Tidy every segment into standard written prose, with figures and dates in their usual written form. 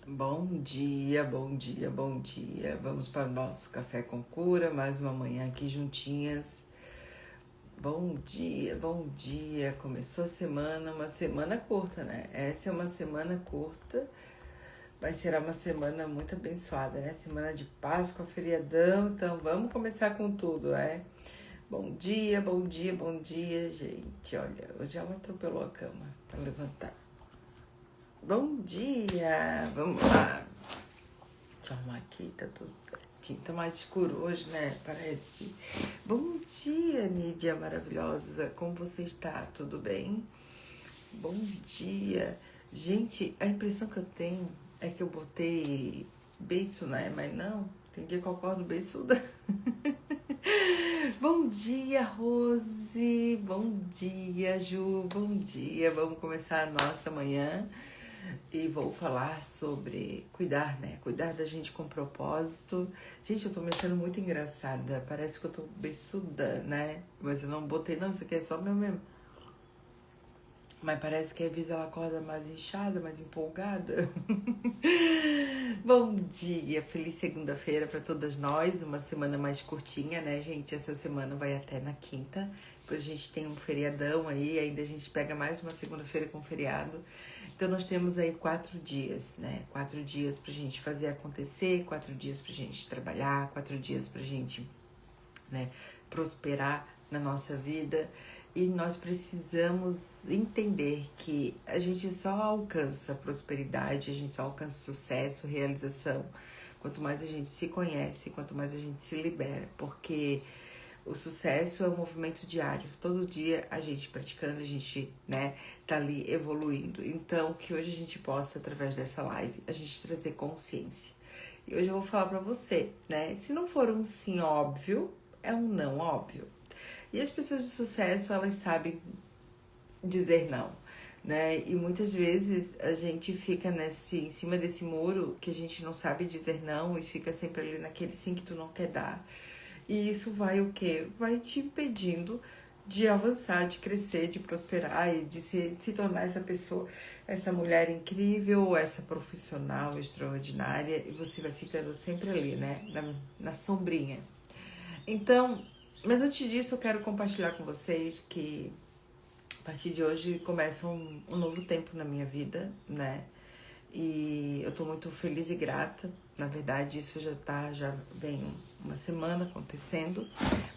Bom dia, bom dia, bom dia. Vamos para o nosso café com cura, mais uma manhã aqui juntinhas. Bom dia, bom dia. Começou a semana, uma semana curta, né? Essa é uma semana curta, mas será uma semana muito abençoada, né? Semana de Páscoa, feriadão, então vamos começar com tudo, né? Bom dia, bom dia, bom dia, gente. Olha, hoje ela atropelou a cama para levantar. Bom dia, vamos lá. Deixa eu arrumar aqui, tá tudo certinho. Tá mais escuro hoje, né? Parece. Bom dia, Nídia maravilhosa. Como você está? Tudo bem? Bom dia. Gente, a impressão que eu tenho é que eu botei beiço, né? Mas não, tem dia que eu acordo beiçuda. Bom dia, Rose. Bom dia, Ju. Bom dia. Vamos começar a nossa manhã. E vou falar sobre cuidar, né? Cuidar da gente com propósito. Gente, eu tô me achando muito engraçada. Parece que eu tô beiçuda, né? Mas eu não botei, não. Isso aqui é só meu mesmo. Mas parece que às vezes ela acorda mais inchada, mais empolgada. Bom dia, feliz segunda-feira para todas nós. Uma semana mais curtinha, né, gente? Essa semana vai até na quinta. Depois a gente tem um feriadão aí, ainda a gente pega mais uma segunda-feira com feriado. Então nós temos aí 4 dias, né? 4 dias pra gente fazer acontecer, 4 dias pra gente trabalhar, 4 dias pra gente, né, prosperar na nossa vida. E nós precisamos entender que a gente só alcança prosperidade, a gente só alcança sucesso, realização, quanto mais a gente se conhece, quanto mais a gente se libera, porque o sucesso é um movimento diário. Todo dia a gente praticando, a gente, né, tá ali evoluindo. Então, que hoje a gente possa, através dessa live, a gente trazer consciência. E hoje eu vou falar pra você, né, se não for um sim óbvio, é um não óbvio. E as pessoas de sucesso, elas sabem dizer não, né? E muitas vezes a gente fica em cima desse muro que a gente não sabe dizer não e fica sempre ali naquele sim que tu não quer dar. E isso vai o quê? Vai te impedindo de avançar, de crescer, de prosperar e de se tornar essa pessoa, essa mulher incrível, essa profissional extraordinária, e você vai ficando sempre ali, né? Na sombrinha. Então, mas antes disso, eu quero compartilhar com vocês que a partir de hoje começa um novo tempo na minha vida, né? E eu tô muito feliz e grata. Na verdade, isso já vem uma semana acontecendo,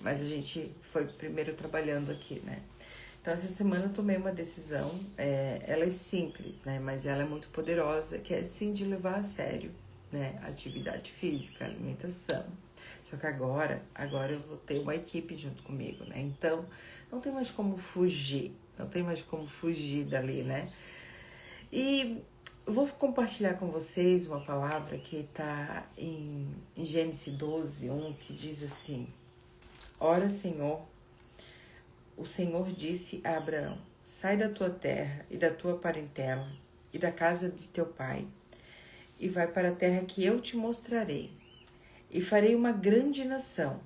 mas a gente foi primeiro trabalhando aqui, né? Então, essa semana eu tomei uma decisão, ela é simples, né? Mas ela é muito poderosa, que é sim de levar a sério, né? Atividade física, alimentação. Só que agora eu vou ter uma equipe junto comigo, né? Então, não tem mais como fugir, não tem mais como fugir dali, né? E eu vou compartilhar com vocês uma palavra que está em Gênesis 12:1, que diz assim: Ora, Senhor, o Senhor disse a Abraão: Sai da tua terra e da tua parentela e da casa de teu pai, e vai para a terra que eu te mostrarei. E farei uma grande nação,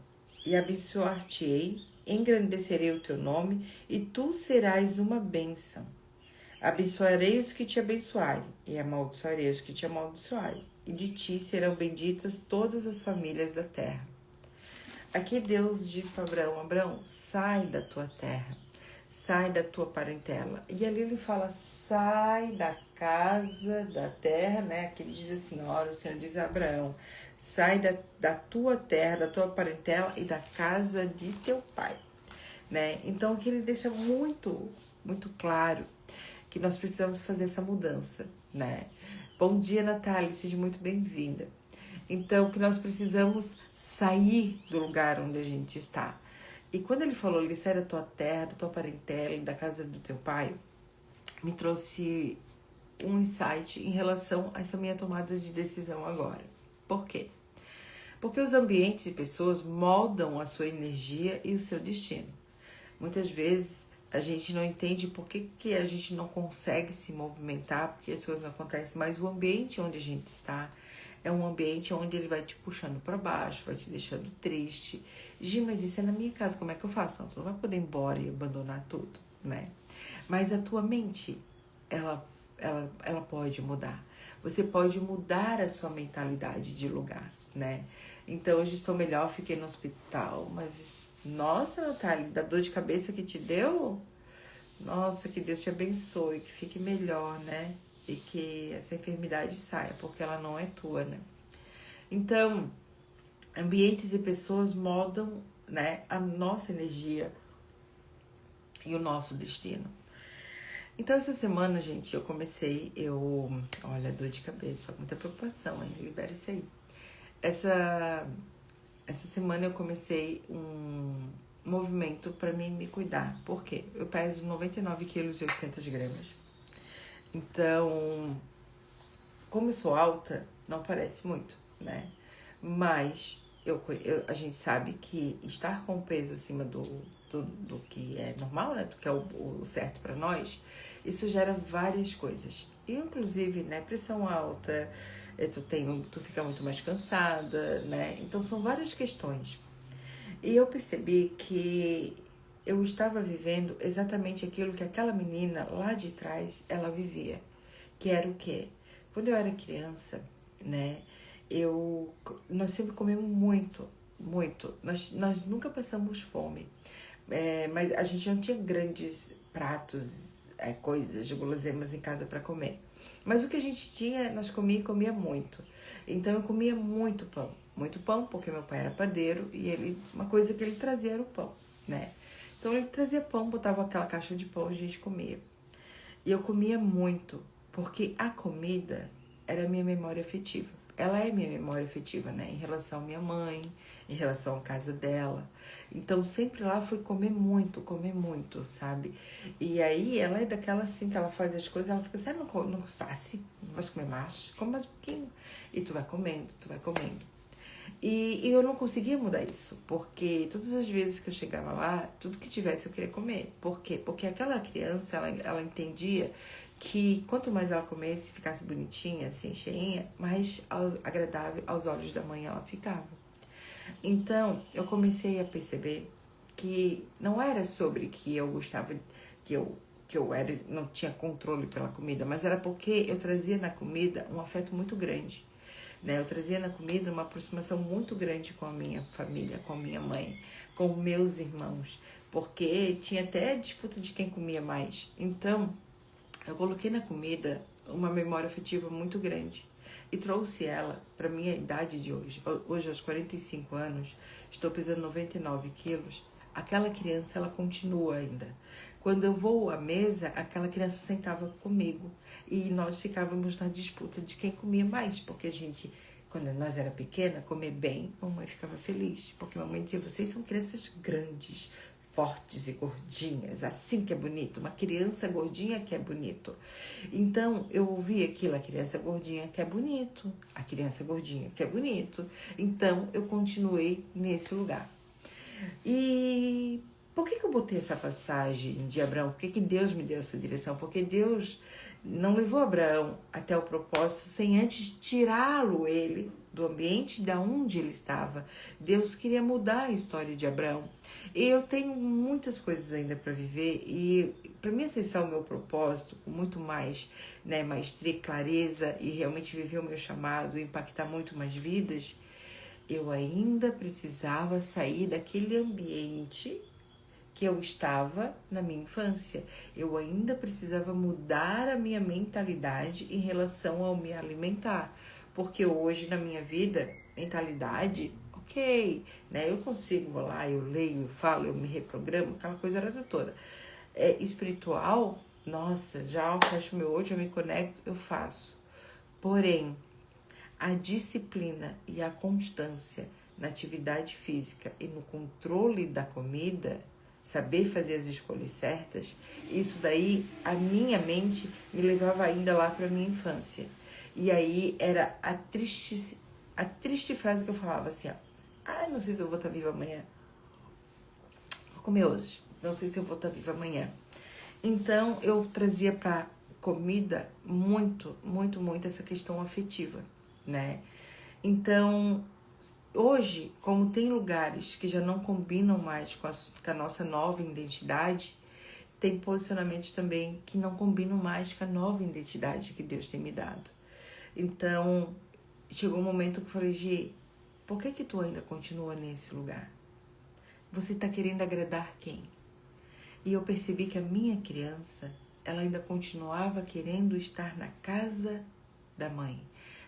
e abençoar-te-ei, engrandecerei o teu nome, e tu serás uma bênção. Abençoarei os que te abençoarem, e amaldiçoarei os que te amaldiçoarem, e de ti serão benditas todas as famílias da terra. Aqui Deus diz para Abraão: Abraão, sai da tua terra, sai da tua parentela. E ali ele fala: sai da casa, da terra, né? Aqui ele diz assim: ora, o Senhor diz a Abraão: sai da tua terra, da tua parentela e da casa de teu pai, né? Então aqui ele deixa muito, muito claro que nós precisamos fazer essa mudança, né? Bom dia, Natália, seja muito bem-vinda. Então, que nós precisamos sair do lugar onde a gente está. E quando ele falou ali, sai da tua terra, da tua parentela, da casa do teu pai, me trouxe um insight em relação a essa minha tomada de decisão agora. Por quê? Porque os ambientes e pessoas moldam a sua energia e o seu destino. Muitas vezes a gente não entende por que a gente não consegue se movimentar, porque as coisas não acontecem, mas o ambiente onde a gente está é um ambiente onde ele vai te puxando para baixo, vai te deixando triste. Gi, mas isso é na minha casa, como é que eu faço? Não, tu não vai poder ir embora e abandonar tudo, né? Mas a tua mente, ela ela pode mudar. Você pode mudar a sua mentalidade de lugar, né? Então, hoje estou melhor, fiquei no hospital, mas, nossa, Natália, da dor de cabeça que te deu, nossa, que Deus te abençoe, que fique melhor, né? E que essa enfermidade saia, porque ela não é tua, né? Então, ambientes e pessoas moldam, né, a nossa energia e o nosso destino. Então, essa semana, gente, olha, dor de cabeça, muita preocupação, hein? Libera isso aí. Essa semana eu comecei um movimento para mim me cuidar. Por quê? Eu peso 99 quilos e 800 gramas. Então, como eu sou alta, não parece muito, né? Mas a gente sabe que estar com peso acima do que é normal, né? Do que é o certo para nós, isso gera várias coisas. E, inclusive, né? Pressão alta, tu fica muito mais cansada, né? Então, são várias questões. E eu percebi que eu estava vivendo exatamente aquilo que aquela menina lá de trás, ela vivia. Que era o quê? Quando eu era criança, né? Nós sempre comemos muito, muito. Nós nunca passamos fome. Mas a gente não tinha grandes pratos, coisas, guloseimas em casa para comer. Mas o que a gente tinha, nós comia muito. Então eu comia muito pão. Muito pão, porque meu pai era padeiro e uma coisa que ele trazia era o pão, né? Então ele trazia pão, botava aquela caixa de pão e a gente comia. E eu comia muito, porque a comida era a minha memória afetiva. Ela é minha memória afetiva, né? Em relação à minha mãe, em relação à casa dela. Então, sempre lá fui comer muito, sabe? E aí, ela é daquela assim, que ela faz as coisas, ela fica assim, não gostasse, não vai comer mais? Come mais um pouquinho. E tu vai comendo. E eu não conseguia mudar isso, porque todas as vezes que eu chegava lá, tudo que tivesse eu queria comer. Por quê? Porque aquela criança, ela entendia que quanto mais ela comesse, ficasse bonitinha, assim, cheinha, mais agradável aos olhos da mãe ela ficava. Então, eu comecei a perceber que não era sobre que eu gostava, que não tinha controle pela comida, mas era porque eu trazia na comida um afeto muito grande. Né? Eu trazia na comida uma aproximação muito grande com a minha família, com a minha mãe, com meus irmãos, porque tinha até disputa de quem comia mais. Então, eu coloquei na comida uma memória afetiva muito grande e trouxe ela para minha idade de hoje. Hoje, aos 45 anos, estou pesando 99 quilos. Aquela criança, ela continua ainda. Quando eu vou à mesa, aquela criança sentava comigo e nós ficávamos na disputa de quem comia mais, porque a gente, quando nós era pequena, comer bem, mamãe ficava feliz, porque mamãe dizia, vocês são crianças grandes, fortes e gordinhas, assim que é bonito, uma criança gordinha que é bonito. Então, eu ouvi aquilo, a criança gordinha que é bonito, a criança gordinha que é bonito. Então, eu continuei nesse lugar. E por que eu botei essa passagem de Abraão? Por que Deus me deu essa direção? Porque Deus não levou Abraão até o propósito sem antes tirá-lo ele do ambiente da onde ele estava. Deus queria mudar a história de Abraão. E eu tenho muitas coisas ainda para viver e para mim acessar o meu propósito com muito mais, né, maestria e clareza e realmente viver o meu chamado, impactar muito mais vidas, eu ainda precisava sair daquele ambiente que eu estava na minha infância. Eu ainda precisava mudar a minha mentalidade em relação ao me alimentar. Porque hoje, na minha vida, mentalidade, ok, né? Eu consigo, vou lá, eu leio, eu falo, eu me reprogramo, aquela coisa era toda. Espiritual, nossa, já fecho meu olho, eu me conecto, eu faço. Porém, a disciplina e a constância na atividade física e no controle da comida, saber fazer as escolhas certas, isso daí, a minha mente me levava ainda lá para a minha infância. E aí era a triste frase que eu falava assim, ó, não sei se eu vou estar viva amanhã. Vou comer hoje, não sei se eu vou estar viva amanhã. Então, eu trazia para comida muito essa questão afetiva, né? Então, hoje, como tem lugares que já não combinam mais com a nossa nova identidade, tem posicionamentos também que não combinam mais com a nova identidade que Deus tem me dado. Então, chegou um momento que eu falei, Gi, por que tu ainda continua nesse lugar? Você está querendo agradar quem? E eu percebi que a minha criança, ela ainda continuava querendo estar na casa da mãe,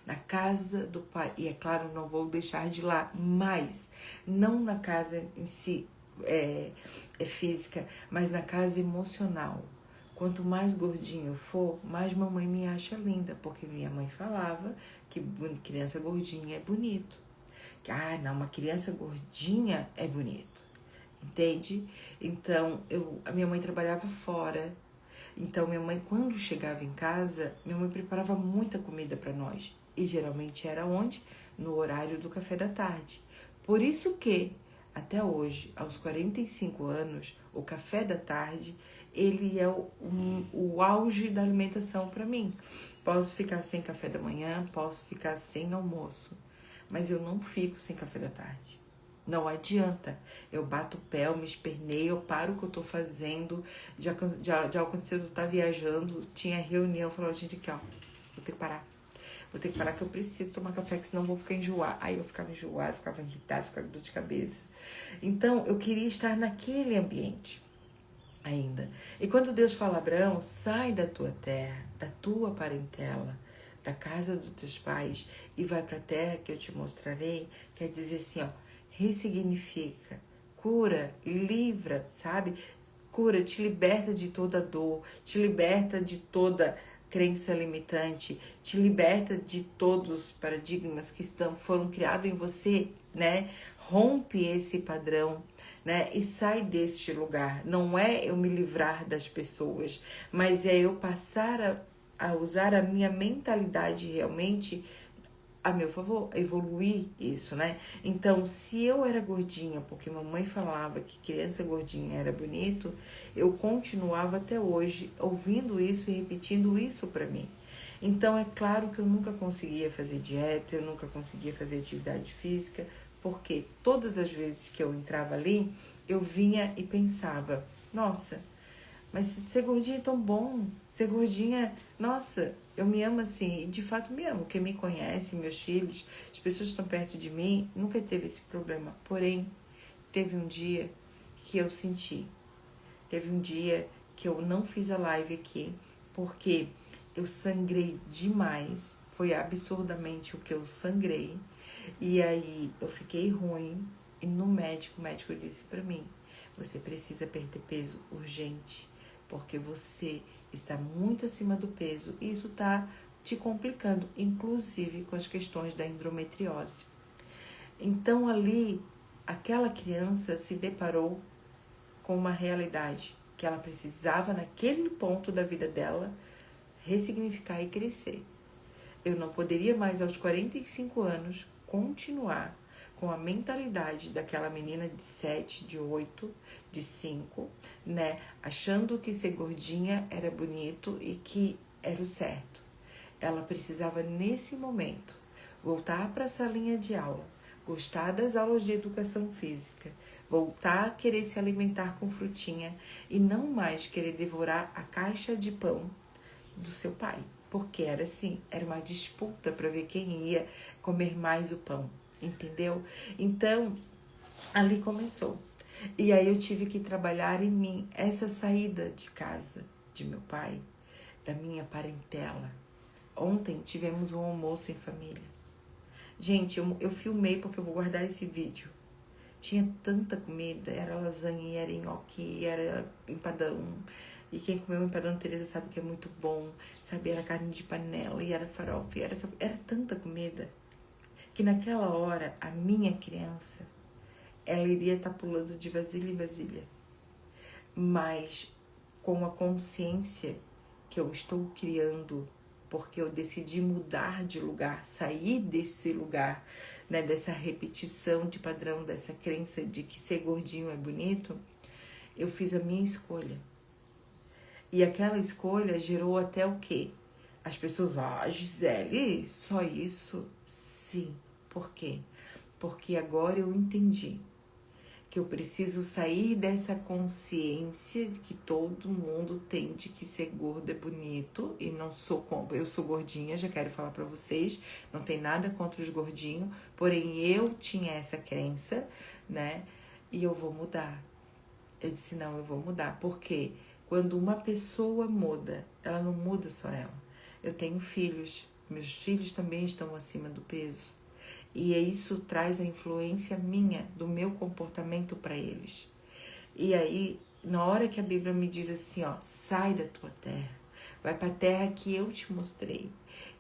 na casa do pai. E é claro, não vou deixar de lá, mas não na casa em si, física, mas na casa emocional. Quanto mais gordinho eu for, mais mamãe me acha linda, porque minha mãe falava que criança gordinha é bonito. Que, não, uma criança gordinha é bonito, entende? Então, a minha mãe trabalhava fora. Então, minha mãe, quando chegava em casa, minha mãe preparava muita comida para nós. E geralmente era onde? No horário do café da tarde. Por isso que, até hoje, aos 45 anos, o café da tarde, ele é o auge da alimentação para mim. Posso ficar sem café da manhã, posso ficar sem almoço, mas eu não fico sem café da tarde. Não adianta. Eu bato o pé, eu me esperneio, eu paro o que eu tô fazendo. Já aconteceu de eu estar viajando, tinha reunião, eu falava, gente, aqui ó, vou ter que parar. Vou ter que parar que eu preciso tomar café, que senão eu vou ficar enjoada. Aí eu ficava enjoada, ficava irritada, ficava com dor de cabeça. Então, eu queria estar naquele ambiente ainda. E quando Deus fala, Abraão, sai da tua terra, da tua parentela, da casa dos teus pais e vai para a terra que eu te mostrarei, quer dizer assim, ó, ressignifica, cura, livra, sabe? Cura, te liberta de toda dor, te liberta de toda crença limitante, te liberta de todos os paradigmas que foram criados em você, né? Rompe esse padrão, né? E sai deste lugar. Não é eu me livrar das pessoas, mas é eu passar a usar a minha mentalidade realmente a meu favor, evoluir isso, né? Então, se eu era gordinha, porque mamãe falava que criança gordinha era bonito, eu continuava até hoje ouvindo isso e repetindo isso pra mim. Então, é claro que eu nunca conseguia fazer dieta, eu nunca conseguia fazer atividade física, porque todas as vezes que eu entrava ali, eu vinha e pensava, nossa, mas ser gordinha é tão bom, ser gordinha, nossa, eu me amo assim, e de fato me amo. Quem me conhece, meus filhos, as pessoas que estão perto de mim, nunca teve esse problema. Porém, teve um dia que eu senti, teve um dia que eu não fiz a live aqui, porque eu sangrei demais, foi absurdamente o que eu sangrei, e aí eu fiquei ruim, e no médico, o médico disse pra mim, você precisa perder peso urgente, porque você está muito acima do peso e isso está te complicando, inclusive com as questões da endometriose. Então ali, aquela criança se deparou com uma realidade que ela precisava, naquele ponto da vida dela, ressignificar e crescer. Eu não poderia mais, aos 45 anos, continuar com a mentalidade daquela menina de 7, de 8, de 5, né? Achando que ser gordinha era bonito e que era o certo. Ela precisava, nesse momento, voltar para a salinha de aula, gostar das aulas de educação física, voltar a querer se alimentar com frutinha e não mais querer devorar a caixa de pão do seu pai. Porque era assim, era uma disputa para ver quem ia comer mais o pão. Entendeu? Então, ali começou. E aí eu tive que trabalhar em mim essa saída de casa de meu pai, da minha parentela. Ontem tivemos um almoço em família. Gente, eu filmei porque eu vou guardar esse vídeo. Tinha tanta comida, era lasanha, era nhoque, era empadão. E quem comeu empadão Teresa sabe que é muito bom, sabe? Era carne de panela e era farofa, era tanta comida. Que naquela hora, a minha criança, ela iria estar pulando de vasilha em vasilha. Mas com a consciência que eu estou criando, porque eu decidi mudar de lugar, sair desse lugar, né, dessa repetição de padrão, dessa crença de que ser gordinho é bonito, eu fiz a minha escolha. E aquela escolha gerou até o quê? As pessoas, Gisele, só isso? Sim. Por quê? Porque agora eu entendi que eu preciso sair dessa consciência que todo mundo tem de que ser gordo é bonito, e não sou eu sou gordinha, já quero falar pra vocês, não tem nada contra os gordinhos, porém eu tinha essa crença, né? E eu vou mudar. Eu disse, não, eu vou mudar, porque quando uma pessoa muda, ela não muda só ela. Eu tenho filhos, meus filhos também estão acima do peso. E isso traz a influência minha, do meu comportamento para eles. E aí, na hora que a Bíblia me diz assim, ó, sai da tua terra, vai para a terra que eu te mostrei,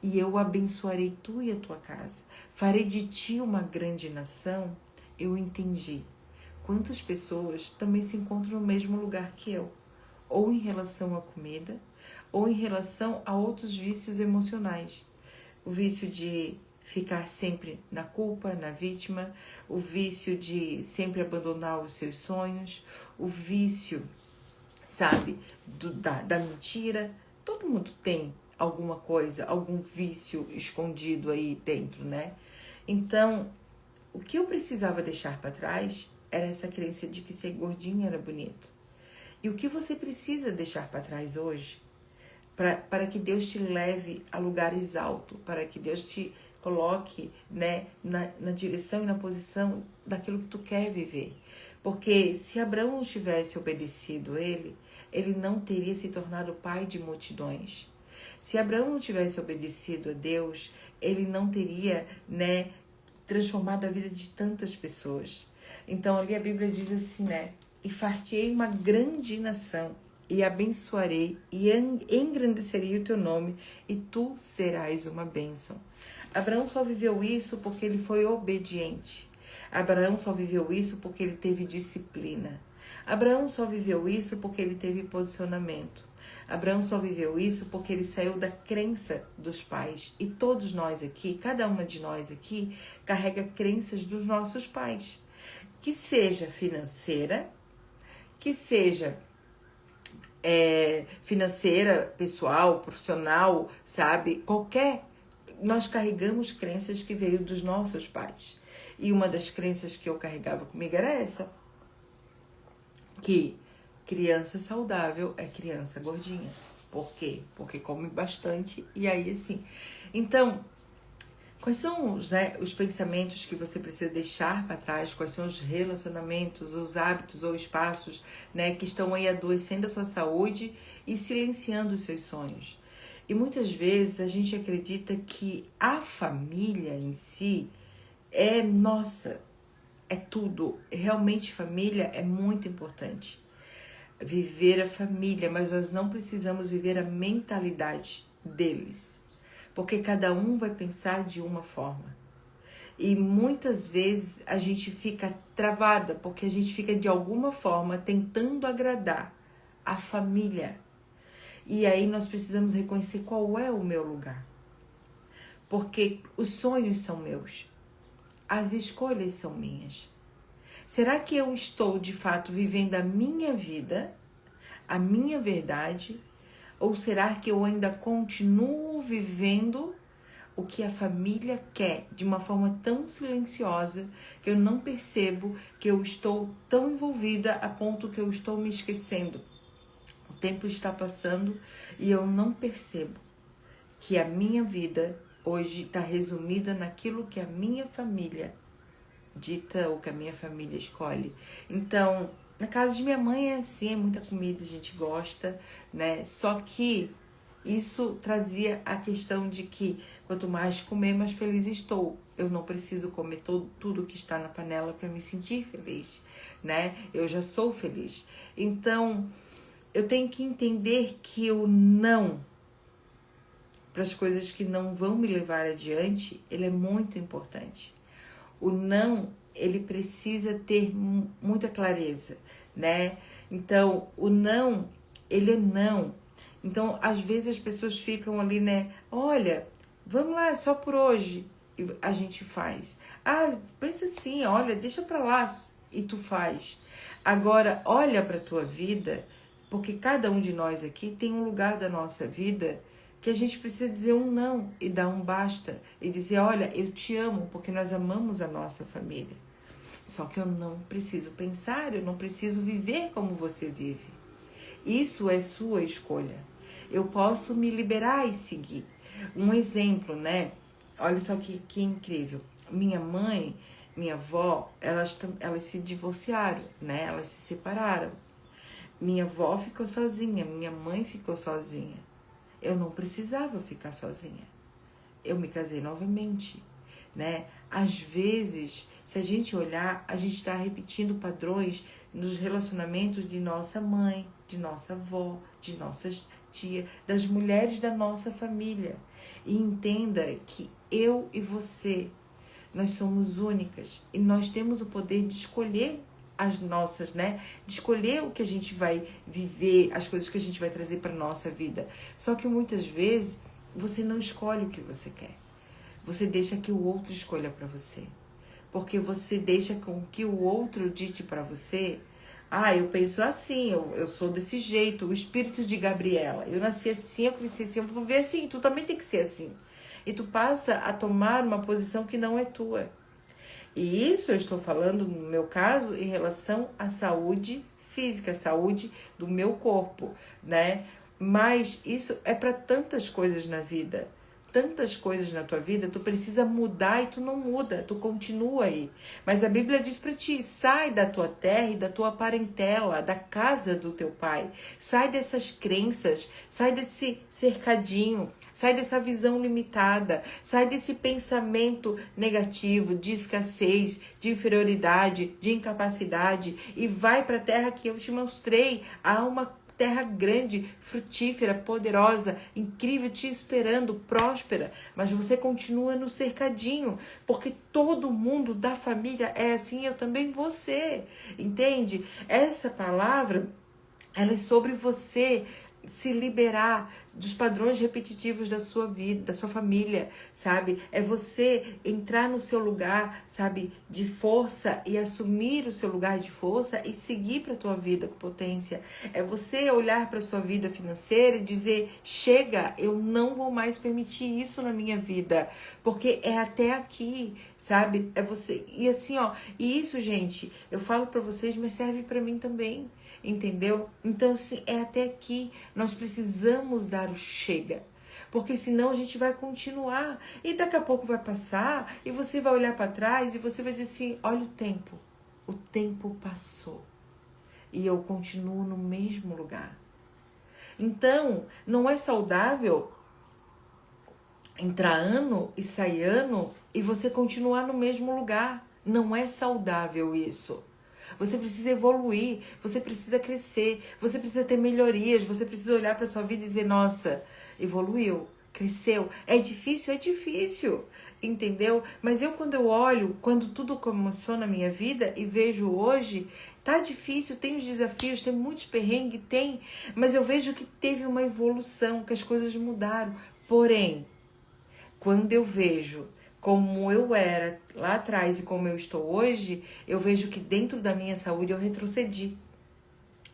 e eu abençoarei tu e a tua casa, farei de ti uma grande nação, eu entendi. Quantas pessoas também se encontram no mesmo lugar que eu, ou em relação à comida, ou em relação a outros vícios emocionais. O vício de ficar sempre na culpa, na vítima, o vício de sempre abandonar os seus sonhos, o vício, sabe, da mentira. Todo mundo tem alguma coisa, algum vício escondido aí dentro, né? Então, o que eu precisava deixar para trás era essa crença de que ser gordinha era bonito. E o que você precisa deixar para trás hoje, para que Deus te leve a lugares altos, para que Deus te coloque, né, na direção e na posição daquilo que tu quer viver. Porque se Abraão não tivesse obedecido ele não teria se tornado pai de multidões. Se Abraão não tivesse obedecido a Deus, ele não teria, né, transformado a vida de tantas pessoas. Então ali a Bíblia diz assim, né, e far-te-ei uma grande nação, e abençoarei e engrandecerei o teu nome, e tu serás uma bênção. Abraão só viveu isso porque ele foi obediente. Abraão só viveu isso porque ele teve disciplina. Abraão só viveu isso porque ele teve posicionamento. Abraão só viveu isso porque ele saiu da crença dos pais. E todos nós aqui, cada uma de nós aqui, carrega crenças dos nossos pais. Que seja financeira, que seja financeira, pessoal, profissional, sabe? Nós carregamos crenças que veio dos nossos pais. E uma das crenças que eu carregava comigo era essa, que criança saudável é criança gordinha. Por quê? Porque come bastante e aí assim. Então, quais são os pensamentos que você precisa deixar para trás? Quais são os relacionamentos, os hábitos ou espaços, né, que estão aí adoecendo a sua saúde e silenciando os seus sonhos? E muitas vezes a gente acredita que a família em si é tudo. Realmente família é muito importante. Viver a família, mas nós não precisamos viver a mentalidade deles. Porque cada um vai pensar de uma forma. E muitas vezes a gente fica travada, porque a gente fica de alguma forma tentando agradar a família. E aí nós precisamos reconhecer qual é o meu lugar. Porque os sonhos são meus. As escolhas são minhas. Será que eu estou de fato vivendo a minha vida, a minha verdade? Ou será que eu ainda continuo vivendo o que a família quer de uma forma tão silenciosa que eu não percebo que eu estou tão envolvida a ponto que eu estou me esquecendo? O tempo está passando e eu não percebo que a minha vida hoje está resumida naquilo que a minha família dita ou que a minha família escolhe. Então, na casa de minha mãe é assim, é muita comida, a gente gosta, né? Só que isso trazia a questão de que quanto mais comer, mais feliz estou. Eu não preciso comer tudo que está na panela para me sentir feliz, né? Eu já sou feliz. Então, eu tenho que entender que o não para as coisas que não vão me levar adiante, ele é muito importante. O não, ele precisa ter muita clareza, né? Então, o não, ele é não. Então, às vezes as pessoas ficam ali, né? Olha, vamos lá, só por hoje. E a gente faz. Ah, pensa assim, olha, deixa pra lá. E tu faz. Agora, olha pra tua vida, porque cada um de nós aqui tem um lugar da nossa vida que a gente precisa dizer um não e dar um basta. E dizer, olha, eu te amo, porque nós amamos a nossa família. Só que eu não preciso pensar, eu não preciso viver como você vive. Isso é sua escolha. Eu posso me liberar e seguir. Um exemplo, né? Olha só que incrível. Minha mãe, minha avó, elas se divorciaram, né? Elas se separaram. Minha avó ficou sozinha, minha mãe ficou sozinha. Eu não precisava ficar sozinha. Eu me casei novamente, né? Às vezes, se a gente olhar, a gente está repetindo padrões nos relacionamentos de nossa mãe, de nossa avó, de nossas tia, das mulheres da nossa família. E entenda que eu e você, nós somos únicas e nós temos o poder de escolher as nossas, né? De escolher o que a gente vai viver, as coisas que a gente vai trazer para nossa vida. Só que muitas vezes você não escolhe o que você quer. Você deixa que o outro escolha para você. Porque você deixa com que o outro dite para você: ah, eu penso assim, eu sou desse jeito, o espírito de Gabriela. Eu nasci assim, eu cresci assim, eu vou ver assim, tu também tem que ser assim. E tu passa a tomar uma posição que não é tua. E isso eu estou falando, no meu caso, em relação à saúde física, à saúde do meu corpo, né? Mas isso é para tantas coisas na vida. Tantas coisas na tua vida, tu precisa mudar e tu não muda, tu continua aí. Mas a Bíblia diz para ti: sai da tua terra e da tua parentela, da casa do teu pai. Sai dessas crenças, sai desse cercadinho, sai dessa visão limitada, sai desse pensamento negativo, de escassez, de inferioridade, de incapacidade e vai para a terra que eu te mostrei. Há uma terra grande, frutífera, poderosa, incrível, te esperando, próspera, mas você continua no cercadinho, porque todo mundo da família é assim, eu também você, entende? Essa palavra, ela é sobre você se liberar dos padrões repetitivos da sua vida, da sua família, sabe? É você entrar no seu lugar, sabe, de força e assumir o seu lugar de força e seguir para a tua vida com potência. É você olhar para a sua vida financeira e dizer: chega, eu não vou mais permitir isso na minha vida, porque é até aqui, sabe? É você. E assim, ó, e isso, gente, eu falo para vocês, mas serve para mim também. Entendeu? Então, assim, é até aqui. Nós precisamos dar o chega. Porque senão a gente vai continuar. E daqui a pouco vai passar. E você vai olhar para trás e você vai dizer assim: olha o tempo. O tempo passou. E eu continuo no mesmo lugar. Então, não é saudável entrar ano e sair ano e você continuar no mesmo lugar. Não é saudável isso. Você precisa evoluir, você precisa crescer, você precisa ter melhorias, você precisa olhar para sua vida e dizer: nossa, evoluiu, cresceu. É difícil, entendeu? Mas quando eu olho, quando tudo começou na minha vida e vejo hoje, tá difícil, tem os desafios, tem muitos perrengues, tem, mas eu vejo que teve uma evolução, que as coisas mudaram. Porém, quando eu vejo como eu era lá atrás e como eu estou hoje, eu vejo que dentro da minha saúde eu retrocedi.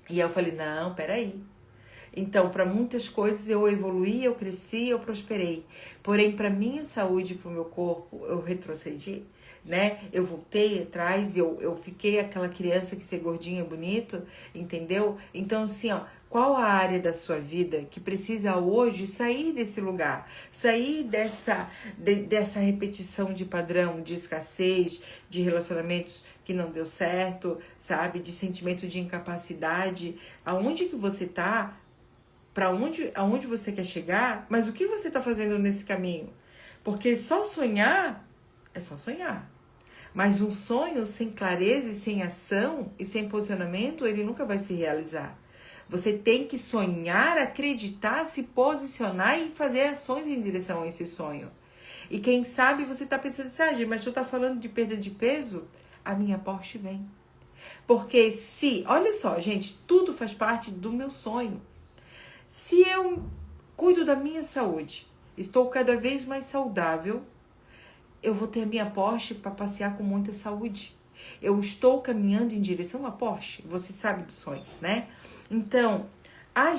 E aí eu falei: não, peraí. Então, para muitas coisas eu evoluí, eu cresci, eu prosperei. Porém, para minha saúde, para o meu corpo, eu retrocedi, né? Eu voltei atrás, eu fiquei aquela criança que ser gordinha é bonito, entendeu? Então, assim, ó, qual a área da sua vida que precisa hoje sair desse lugar? Sair dessa repetição de padrão, de escassez, de relacionamentos que não deu certo, sabe? De sentimento de incapacidade. Aonde que você tá? Aonde você quer chegar? Mas o que você tá fazendo nesse caminho? Porque só sonhar é só sonhar. Mas um sonho sem clareza e sem ação e sem posicionamento, ele nunca vai se realizar. Você tem que sonhar, acreditar, se posicionar e fazer ações em direção a esse sonho. E quem sabe você está pensando assim: mas tu está falando de perda de peso? A minha Porsche vem. Porque olha só, gente, tudo faz parte do meu sonho. Se eu cuido da minha saúde, estou cada vez mais saudável, eu vou ter a minha Porsche para passear com muita saúde. Eu estou caminhando em direção à Porsche. Você sabe do sonho, né? Então,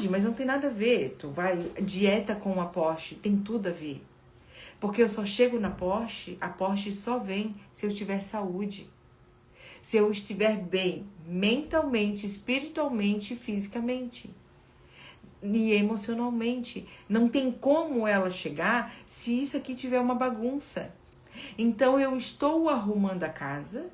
mas não tem nada a ver. Tu vai dieta com a Porsche, tem tudo a ver. Porque eu só chego na Porsche, a Porsche só vem se eu tiver saúde. se eu estiver bem mentalmente, espiritualmente e fisicamente e emocionalmente. Não tem como ela chegar se isso aqui tiver uma bagunça. Então eu estou arrumando a casa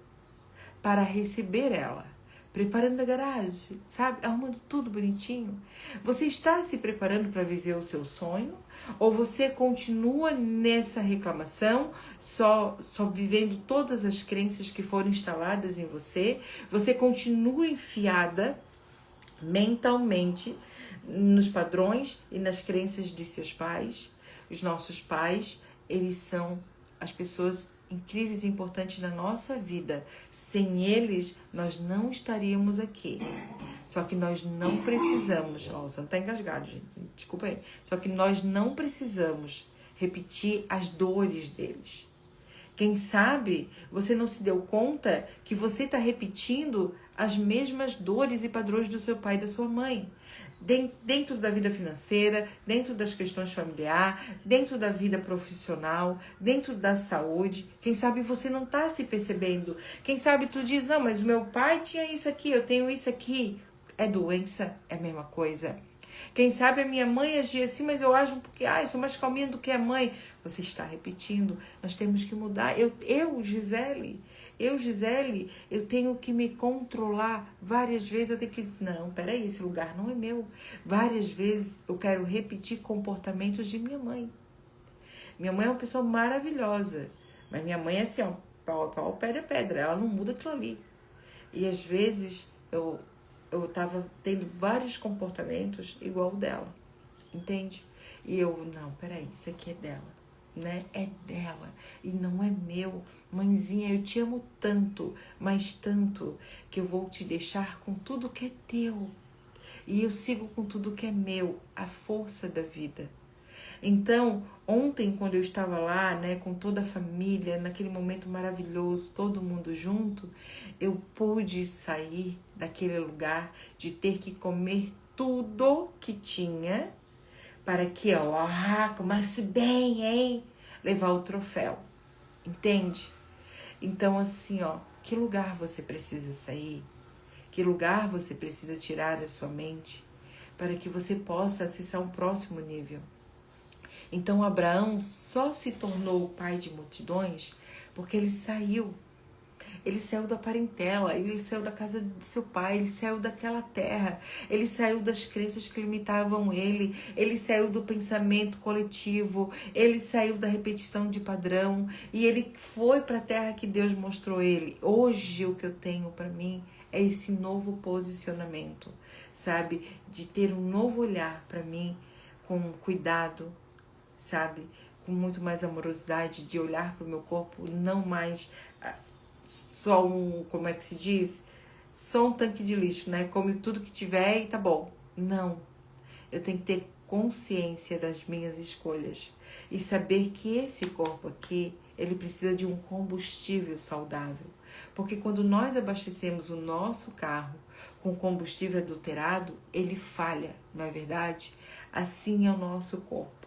para receber ela, preparando a garagem, sabe? Arrumando tudo bonitinho. Você está se preparando para viver o seu sonho? Ou você continua nessa reclamação, só vivendo todas as crenças que foram instaladas em você? Você continua enfiada mentalmente nos padrões e nas crenças de seus pais. Os nossos pais, eles são as pessoas incríveis e importantes na nossa vida. Sem eles, nós não estaríamos aqui. Só que nós não precisamos... você não tá engasgado, gente. Desculpa aí. Só que nós não precisamos repetir as dores deles. Quem sabe você não se deu conta que você está repetindo as mesmas dores e padrões do seu pai e da sua mãe. Dentro da vida financeira, dentro das questões familiares, dentro da vida profissional, dentro da saúde. Quem sabe você não está se percebendo. Quem sabe tu diz, não, mas meu pai tinha isso aqui, eu tenho isso aqui. É doença, é a mesma coisa. Quem sabe a minha mãe agia assim, mas eu ajo porque, eu sou mais calminha do que a mãe. Você está repetindo. Nós temos que mudar. Gisele, eu tenho que me controlar. Várias vezes eu tenho que dizer, não, peraí, esse lugar não é meu. Várias vezes eu quero repetir comportamentos de minha mãe. Minha mãe é uma pessoa maravilhosa, mas minha mãe é assim, pau, pedra, pedra. Ela não muda aquilo ali. E às vezes eu tava tendo vários comportamentos igual o dela, entende? E não, peraí, isso aqui é dela, né? É dela e não é meu. Mãezinha, eu te amo tanto, mas tanto, que eu vou te deixar com tudo que é teu. E eu sigo com tudo que é meu, a força da vida. Então, ontem, quando eu estava lá, né, com toda a família, naquele momento maravilhoso, todo mundo junto, eu pude sair daquele lugar de ter que comer tudo que tinha para que, comece bem, hein? Levar o troféu, entende? Então, assim, que lugar você precisa sair? Que lugar você precisa tirar da sua mente para que você possa acessar um próximo nível? Então, Abraão só se tornou o pai de multidões porque ele saiu. Ele saiu da parentela, ele saiu da casa de seu pai, ele saiu daquela terra, ele saiu das crenças que limitavam ele saiu do pensamento coletivo, ele saiu da repetição de padrão e ele foi para a terra que Deus mostrou ele. Hoje o que eu tenho para mim é esse novo posicionamento, sabe? De ter um novo olhar para mim com cuidado, sabe? Com muito mais amorosidade, de olhar para o meu corpo, não mais só como é que se diz? Só um tanque de lixo, né? Come tudo que tiver e tá bom. Não. Eu tenho que ter consciência das minhas escolhas e saber que esse corpo aqui, ele precisa de um combustível saudável. Porque quando nós abastecemos o nosso carro com combustível adulterado, ele falha, não é verdade? Assim é o nosso corpo.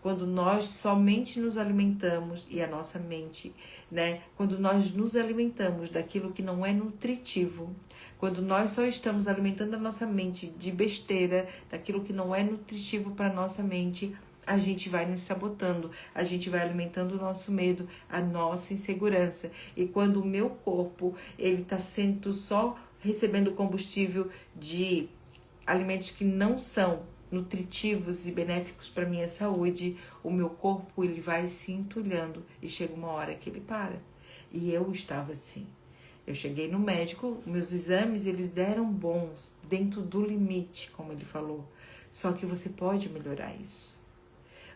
Quando nós somente nos alimentamos, e a nossa mente, né? Quando nós nos alimentamos daquilo que não é nutritivo, quando nós só estamos alimentando a nossa mente de besteira, daquilo que não é nutritivo para a nossa mente, a gente vai nos sabotando, a gente vai alimentando o nosso medo, a nossa insegurança. E quando o meu corpo, ele está sendo só recebendo combustível de alimentos que não são nutritivos e benéficos para minha saúde, o meu corpo ele vai se entulhando e chega uma hora que ele para. E eu estava assim. Eu cheguei no médico, meus exames eles deram bons, dentro do limite, como ele falou. Só que você pode melhorar isso.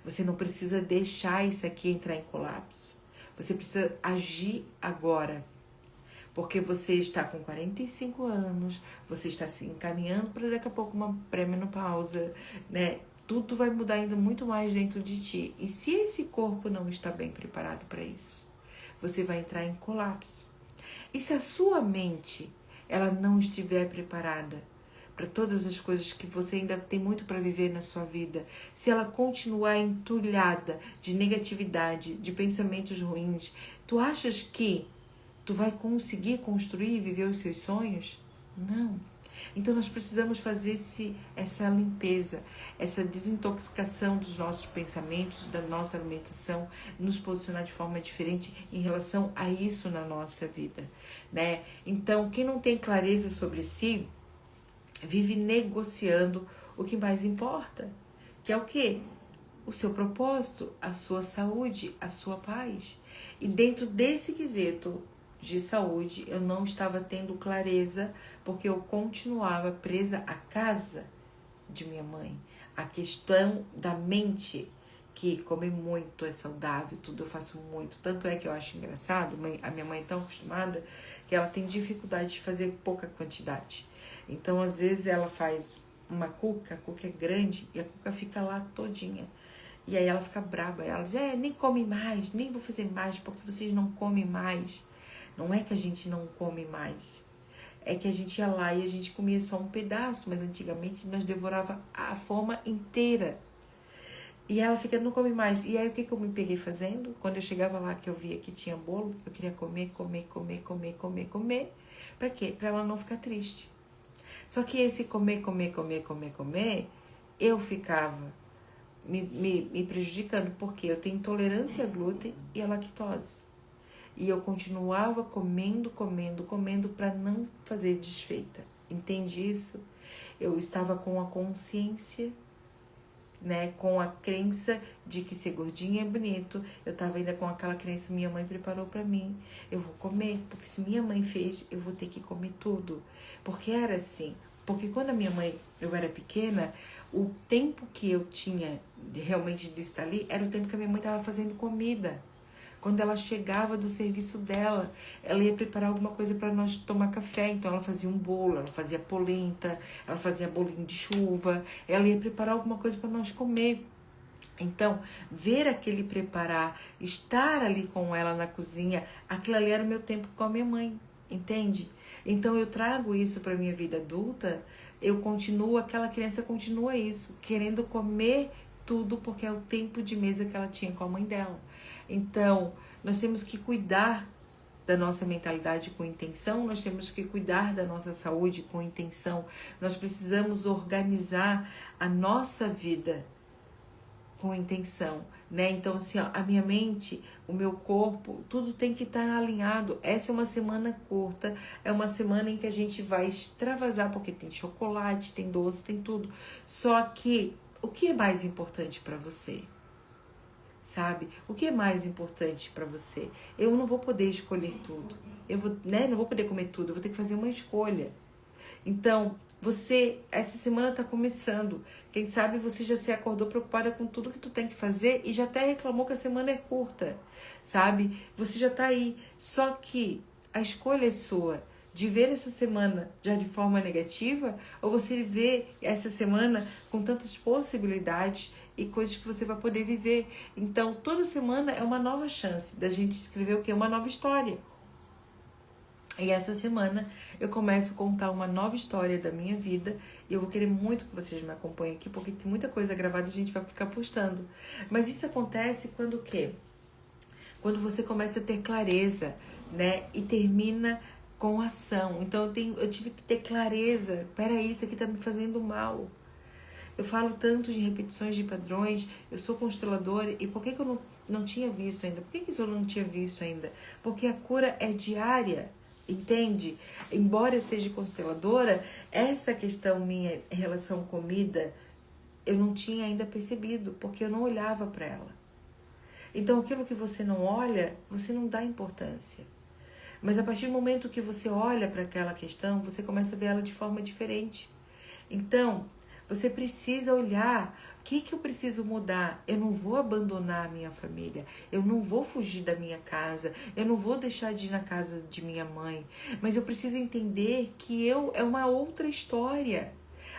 Você não precisa deixar isso aqui entrar em colapso. Você precisa agir agora. Porque você está com 45 anos, você está se encaminhando para daqui a pouco uma pré-menopausa, né? Tudo vai mudar ainda muito mais dentro de ti. E se esse corpo não está bem preparado para isso, você vai entrar em colapso. E se a sua mente, ela não estiver preparada para todas as coisas que você ainda tem muito para viver na sua vida, se ela continuar entulhada de negatividade, de pensamentos ruins, tu achas que Tu vai conseguir construir e viver os seus sonhos? Não. Então nós precisamos fazer essa limpeza, essa desintoxicação dos nossos pensamentos, da nossa alimentação, nos posicionar de forma diferente em relação a isso na nossa vida, né? Então, quem não tem clareza sobre si, vive negociando o que mais importa, que é o quê? O seu propósito, a sua saúde, a sua paz. E dentro desse quesito de saúde, eu não estava tendo clareza, porque eu continuava presa à casa de minha mãe. A questão da mente, que comer muito é saudável, tudo eu faço muito. Tanto é que eu acho engraçado, a minha mãe é tão acostumada que ela tem dificuldade de fazer pouca quantidade. Então, às vezes, ela faz uma cuca, a cuca é grande e a cuca fica lá todinha. E aí ela fica braba, ela diz, nem come mais, nem vou fazer mais, porque vocês não comem mais. Não é que a gente não come mais, é que a gente ia lá e a gente comia só um pedaço, mas antigamente nós devorava a forma inteira. E ela fica, não come mais. E aí o que eu me peguei fazendo? Quando eu chegava lá que eu via que tinha bolo, eu queria comer. Pra quê? Pra ela não ficar triste. Só que esse comer, eu ficava me prejudicando, porque eu tenho intolerância a glúten e a lactose. E eu continuava comendo para não fazer desfeita. Entende isso? Eu estava com a consciência, né, com a crença de que ser gordinha é bonito. Eu estava ainda com aquela crença, minha mãe preparou para mim, eu vou comer, porque se minha mãe fez, eu vou ter que comer tudo. Porque era assim, porque quando a minha mãe, eu era pequena, o tempo que eu tinha realmente de estar ali, era o tempo que a minha mãe estava fazendo comida. Quando ela chegava do serviço dela, ela ia preparar alguma coisa para nós tomar café. Então, ela fazia um bolo, ela fazia polenta, ela fazia bolinho de chuva. Ela ia preparar alguma coisa para nós comer. Então, ver aquele preparar, estar ali com ela na cozinha, aquilo ali era o meu tempo com a minha mãe, entende? Então, eu trago isso para minha vida adulta, aquela criança continua isso, querendo comer tudo, porque é o tempo de mesa que ela tinha com a mãe dela. Então, nós temos que cuidar da nossa mentalidade com intenção, nós temos que cuidar da nossa saúde com intenção, nós precisamos organizar a nossa vida com intenção, né? Então, assim, ó, a minha mente, o meu corpo, tudo tem que estar alinhado. Essa é uma semana curta, é uma semana em que a gente vai extravasar, porque tem chocolate, tem doce, tem tudo. Só que, o que é mais importante para você? Sabe? O que é mais importante para você? Eu não vou poder escolher tudo. Eu vou, né? Não vou poder comer tudo. Eu vou ter que fazer uma escolha. Então, essa semana está começando. Quem sabe você já se acordou preocupada com tudo que tu tem que fazer e já até reclamou que a semana é curta, sabe? Você já está aí. Só que a escolha é sua. De ver essa semana já de forma negativa, ou você vê essa semana com tantas possibilidades e coisas que você vai poder viver. Então, toda semana é uma nova chance da gente escrever o quê? Uma nova história. E essa semana eu começo a contar uma nova história da minha vida e eu vou querer muito que vocês me acompanhem aqui, porque tem muita coisa gravada e a gente vai ficar postando. Mas isso acontece quando o quê? Quando você começa a ter clareza, né? E termina com ação. Então eu tive que ter clareza. Peraí, isso aqui tá me fazendo mal. Eu falo tanto de repetições de padrões, eu sou consteladora, e por que eu não tinha visto ainda? Por que isso eu não tinha visto ainda? Porque a cura é diária, entende? Embora eu seja consteladora, essa questão minha em relação à comida, eu não tinha ainda percebido, porque eu não olhava para ela. Então, aquilo que você não olha, você não dá importância. Mas a partir do momento que você olha para aquela questão, você começa a ver ela de forma diferente. Então, você precisa olhar o que eu preciso mudar. Eu não vou abandonar a minha família, eu não vou fugir da minha casa, eu não vou deixar de ir na casa de minha mãe, mas eu preciso entender que é uma outra história.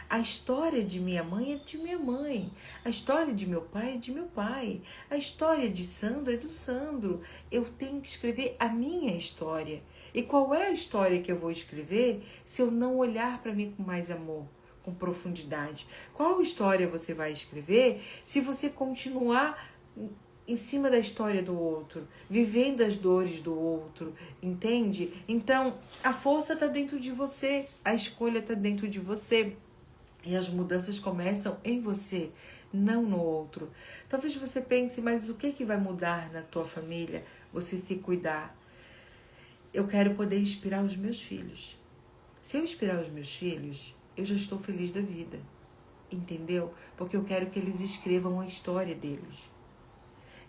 A história de minha mãe é de minha mãe, a história de meu pai é de meu pai, a história de Sandro é do Sandro. Eu tenho que escrever a minha história. E qual é a história que eu vou escrever se eu não olhar para mim com mais amor, com profundidade? Qual história você vai escrever se você continuar em cima da história do outro, vivendo as dores do outro, entende? Então, a força está dentro de você, a escolha está dentro de você. E as mudanças começam em você, não no outro. Talvez você pense, mas o que vai mudar na tua família? Você se cuidar. Eu quero poder inspirar os meus filhos. Se eu inspirar os meus filhos, eu já estou feliz da vida. Entendeu? Porque eu quero que eles escrevam a história deles.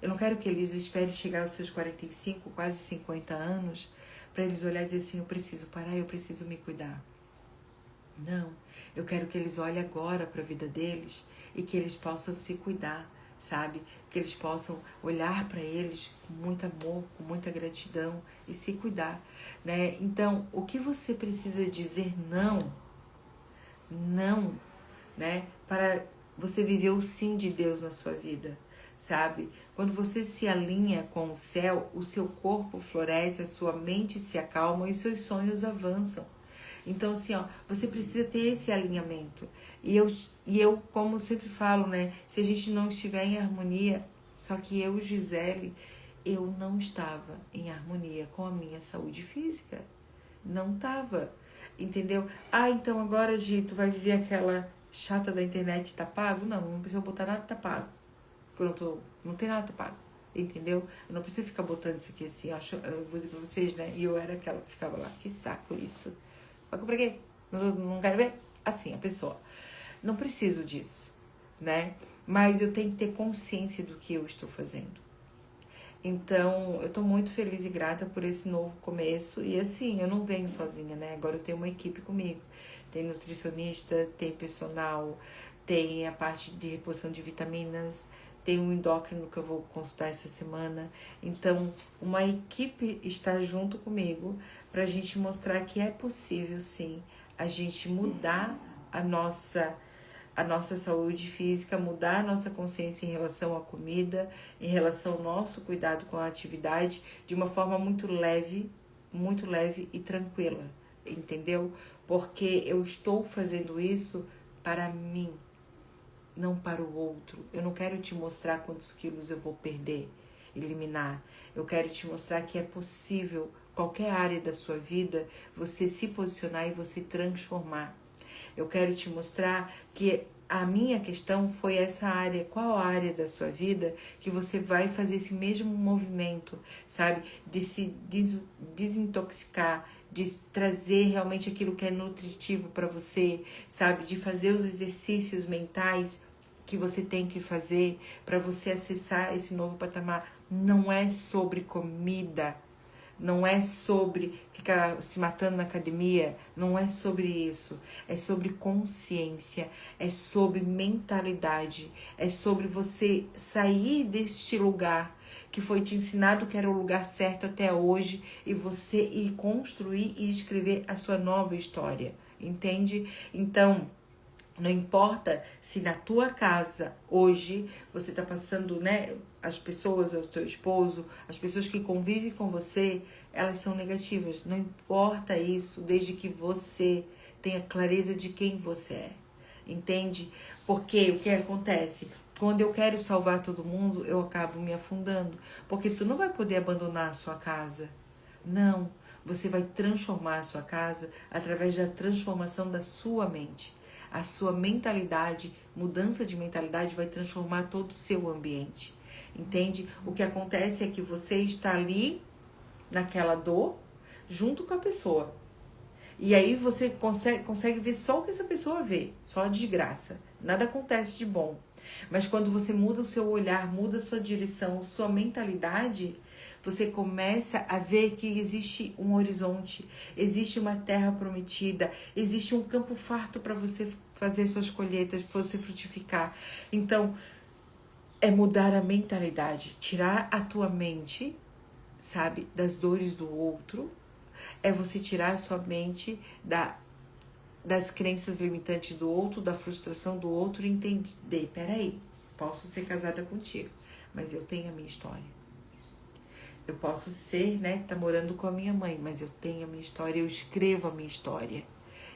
Eu não quero que eles esperem chegar aos seus 45, quase 50 anos, para eles olharem e dizer assim, eu preciso parar, eu preciso me cuidar. Não, eu quero que eles olhem agora para a vida deles e que eles possam se cuidar, sabe? Que eles possam olhar para eles com muito amor, com muita gratidão e se cuidar, né? Então, o que você precisa dizer não, né? Para você viver o sim de Deus na sua vida, sabe? Quando você se alinha com o céu, o seu corpo floresce, a sua mente se acalma e seus sonhos avançam. Então, assim, ó, você precisa ter esse alinhamento. E eu, como sempre falo, né? Se a gente não estiver em harmonia, só que eu, Gisele, eu não estava em harmonia com a minha saúde física. Não estava, entendeu? Ah, então agora, Gi, tu vai viver aquela chata da internet, tá pago? Não precisa botar nada, tá pago. Não tem nada, tá pago. Entendeu? Eu não preciso ficar botando isso aqui assim, eu vou dizer pra vocês, né? E eu era aquela que ficava lá, que saco isso. Vai comprar quê? Não quero ver? Assim, a pessoa. Não preciso disso, né? Mas eu tenho que ter consciência do que eu estou fazendo. Então, eu tô muito feliz e grata por esse novo começo. E assim, eu não venho sozinha, né? Agora eu tenho uma equipe comigo. Tem nutricionista, tem personal, tem a parte de reposição de vitaminas, tem um endócrino que eu vou consultar essa semana. Então, uma equipe está junto comigo para a gente mostrar que é possível, sim, a gente mudar a nossa saúde física, mudar a nossa consciência em relação à comida, em relação ao nosso cuidado com a atividade, de uma forma muito leve e tranquila, entendeu? Porque eu estou fazendo isso para mim, não para o outro. Eu não quero te mostrar quantos quilos eu vou perder, eliminar. Eu quero te mostrar que é possível, qualquer área da sua vida, você se posicionar e você transformar. Eu quero te mostrar que a minha questão foi essa área. Qual área da sua vida que você vai fazer esse mesmo movimento, sabe? De se desintoxicar, de trazer realmente aquilo que é nutritivo para você, sabe? De fazer os exercícios mentais que você tem que fazer para você acessar esse novo patamar. Não é sobre comida, não é sobre ficar se matando na academia, não é sobre isso. É sobre consciência, é sobre mentalidade, é sobre você sair deste lugar que foi te ensinado que era o lugar certo até hoje e você ir construir e escrever a sua nova história, entende? Então, não importa se na tua casa hoje você está passando, né? As pessoas, o teu esposo, as pessoas que convivem com você, elas são negativas. Não importa isso, desde que você tenha clareza de quem você é. Entende? Porque o que acontece? Quando eu quero salvar todo mundo, eu acabo me afundando. Porque tu não vai poder abandonar a sua casa. Não. Você vai transformar a sua casa através da transformação da sua mente. A sua mentalidade, mudança de mentalidade vai transformar todo o seu ambiente. Entende? O que acontece é que você está ali naquela dor junto com a pessoa. E aí você consegue ver só o que essa pessoa vê, só a desgraça. Nada acontece de bom. Mas quando você muda o seu olhar, muda a sua direção, sua mentalidade, você começa a ver que existe um horizonte, existe uma terra prometida, existe um campo farto para você fazer suas colheitas, você frutificar. Então, é mudar a mentalidade, tirar a tua mente, sabe, das dores do outro. É você tirar a sua mente das crenças limitantes do outro, da frustração do outro e entender, peraí, posso ser casada contigo, mas eu tenho a minha história. Eu posso ser, né, tá morando com a minha mãe, mas eu tenho a minha história, eu escrevo a minha história,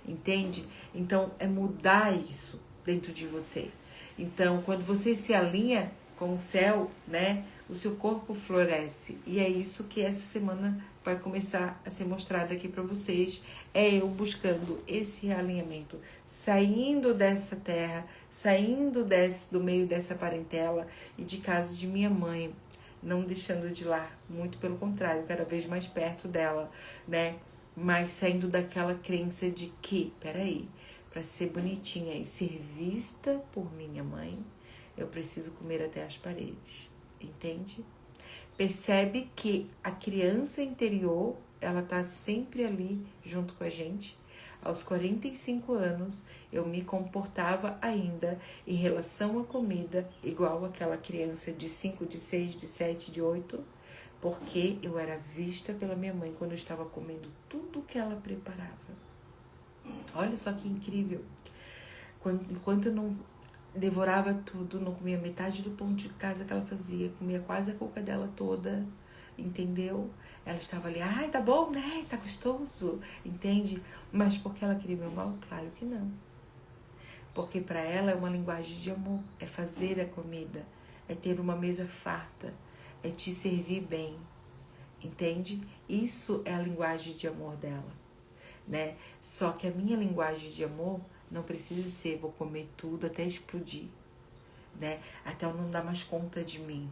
entende? Então, é mudar isso dentro de você. Então, quando você se alinha com o céu, né, o seu corpo floresce. E é isso que essa semana vai começar a ser mostrado aqui para vocês. É eu buscando esse realinhamento, saindo dessa terra, saindo do meio dessa parentela e de casa de minha mãe, não deixando de lá, muito pelo contrário, cada vez mais perto dela, né? Mas saindo daquela crença de que, peraí, para ser bonitinha e ser vista por minha mãe, eu preciso comer até as paredes, entende? Percebe que a criança interior, ela tá sempre ali junto com a gente. Aos 45 anos, eu me comportava ainda em relação à comida igual aquela criança de 5, de 6, de 7, de 8, porque eu era vista pela minha mãe quando eu estava comendo tudo que ela preparava. Olha só que incrível. Enquanto eu não devorava tudo, não comia metade do pão de casa que ela fazia, comia quase a cuca dela toda, entendeu? Ela estava ali, ai, tá bom, né? Tá gostoso, entende? Mas porque ela queria meu mal? Claro que não. Porque para ela é uma linguagem de amor, é fazer a comida, é ter uma mesa farta, é te servir bem, entende? Isso é a linguagem de amor dela, né? Só que a minha linguagem de amor não precisa ser, vou comer tudo até explodir, né? Até eu não dar mais conta de mim.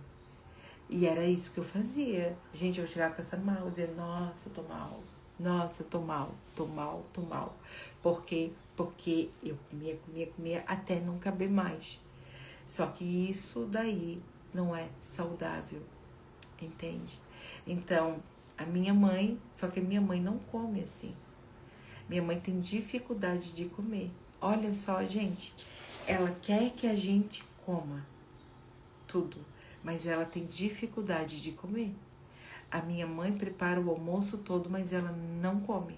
E era isso que eu fazia. Gente, eu tirava essa mal, dizia, nossa, tô mal. Nossa, tô mal. Por quê? Porque eu comia até não caber mais. Só que isso daí não é saudável, entende? Então, a minha mãe, só que a minha mãe não come assim. Minha mãe tem dificuldade de comer. Olha só, gente, ela quer que a gente coma tudo, mas ela tem dificuldade de comer. A minha mãe prepara o almoço todo, mas ela não come.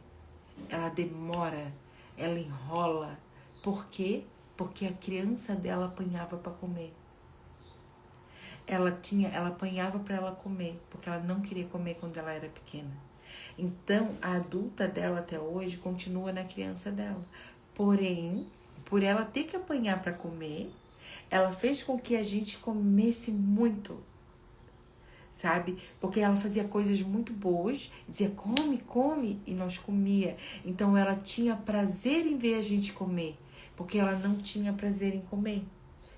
Ela demora, ela enrola. Por quê? Porque a criança dela apanhava para comer. Ela apanhava para ela comer, porque ela não queria comer quando ela era pequena. Então, a adulta dela até hoje continua na criança dela. Porém, por ela ter que apanhar para comer, ela fez com que a gente comesse muito, sabe? Porque ela fazia coisas muito boas, dizia come, e nós comia. Então, ela tinha prazer em ver a gente comer, porque ela não tinha prazer em comer,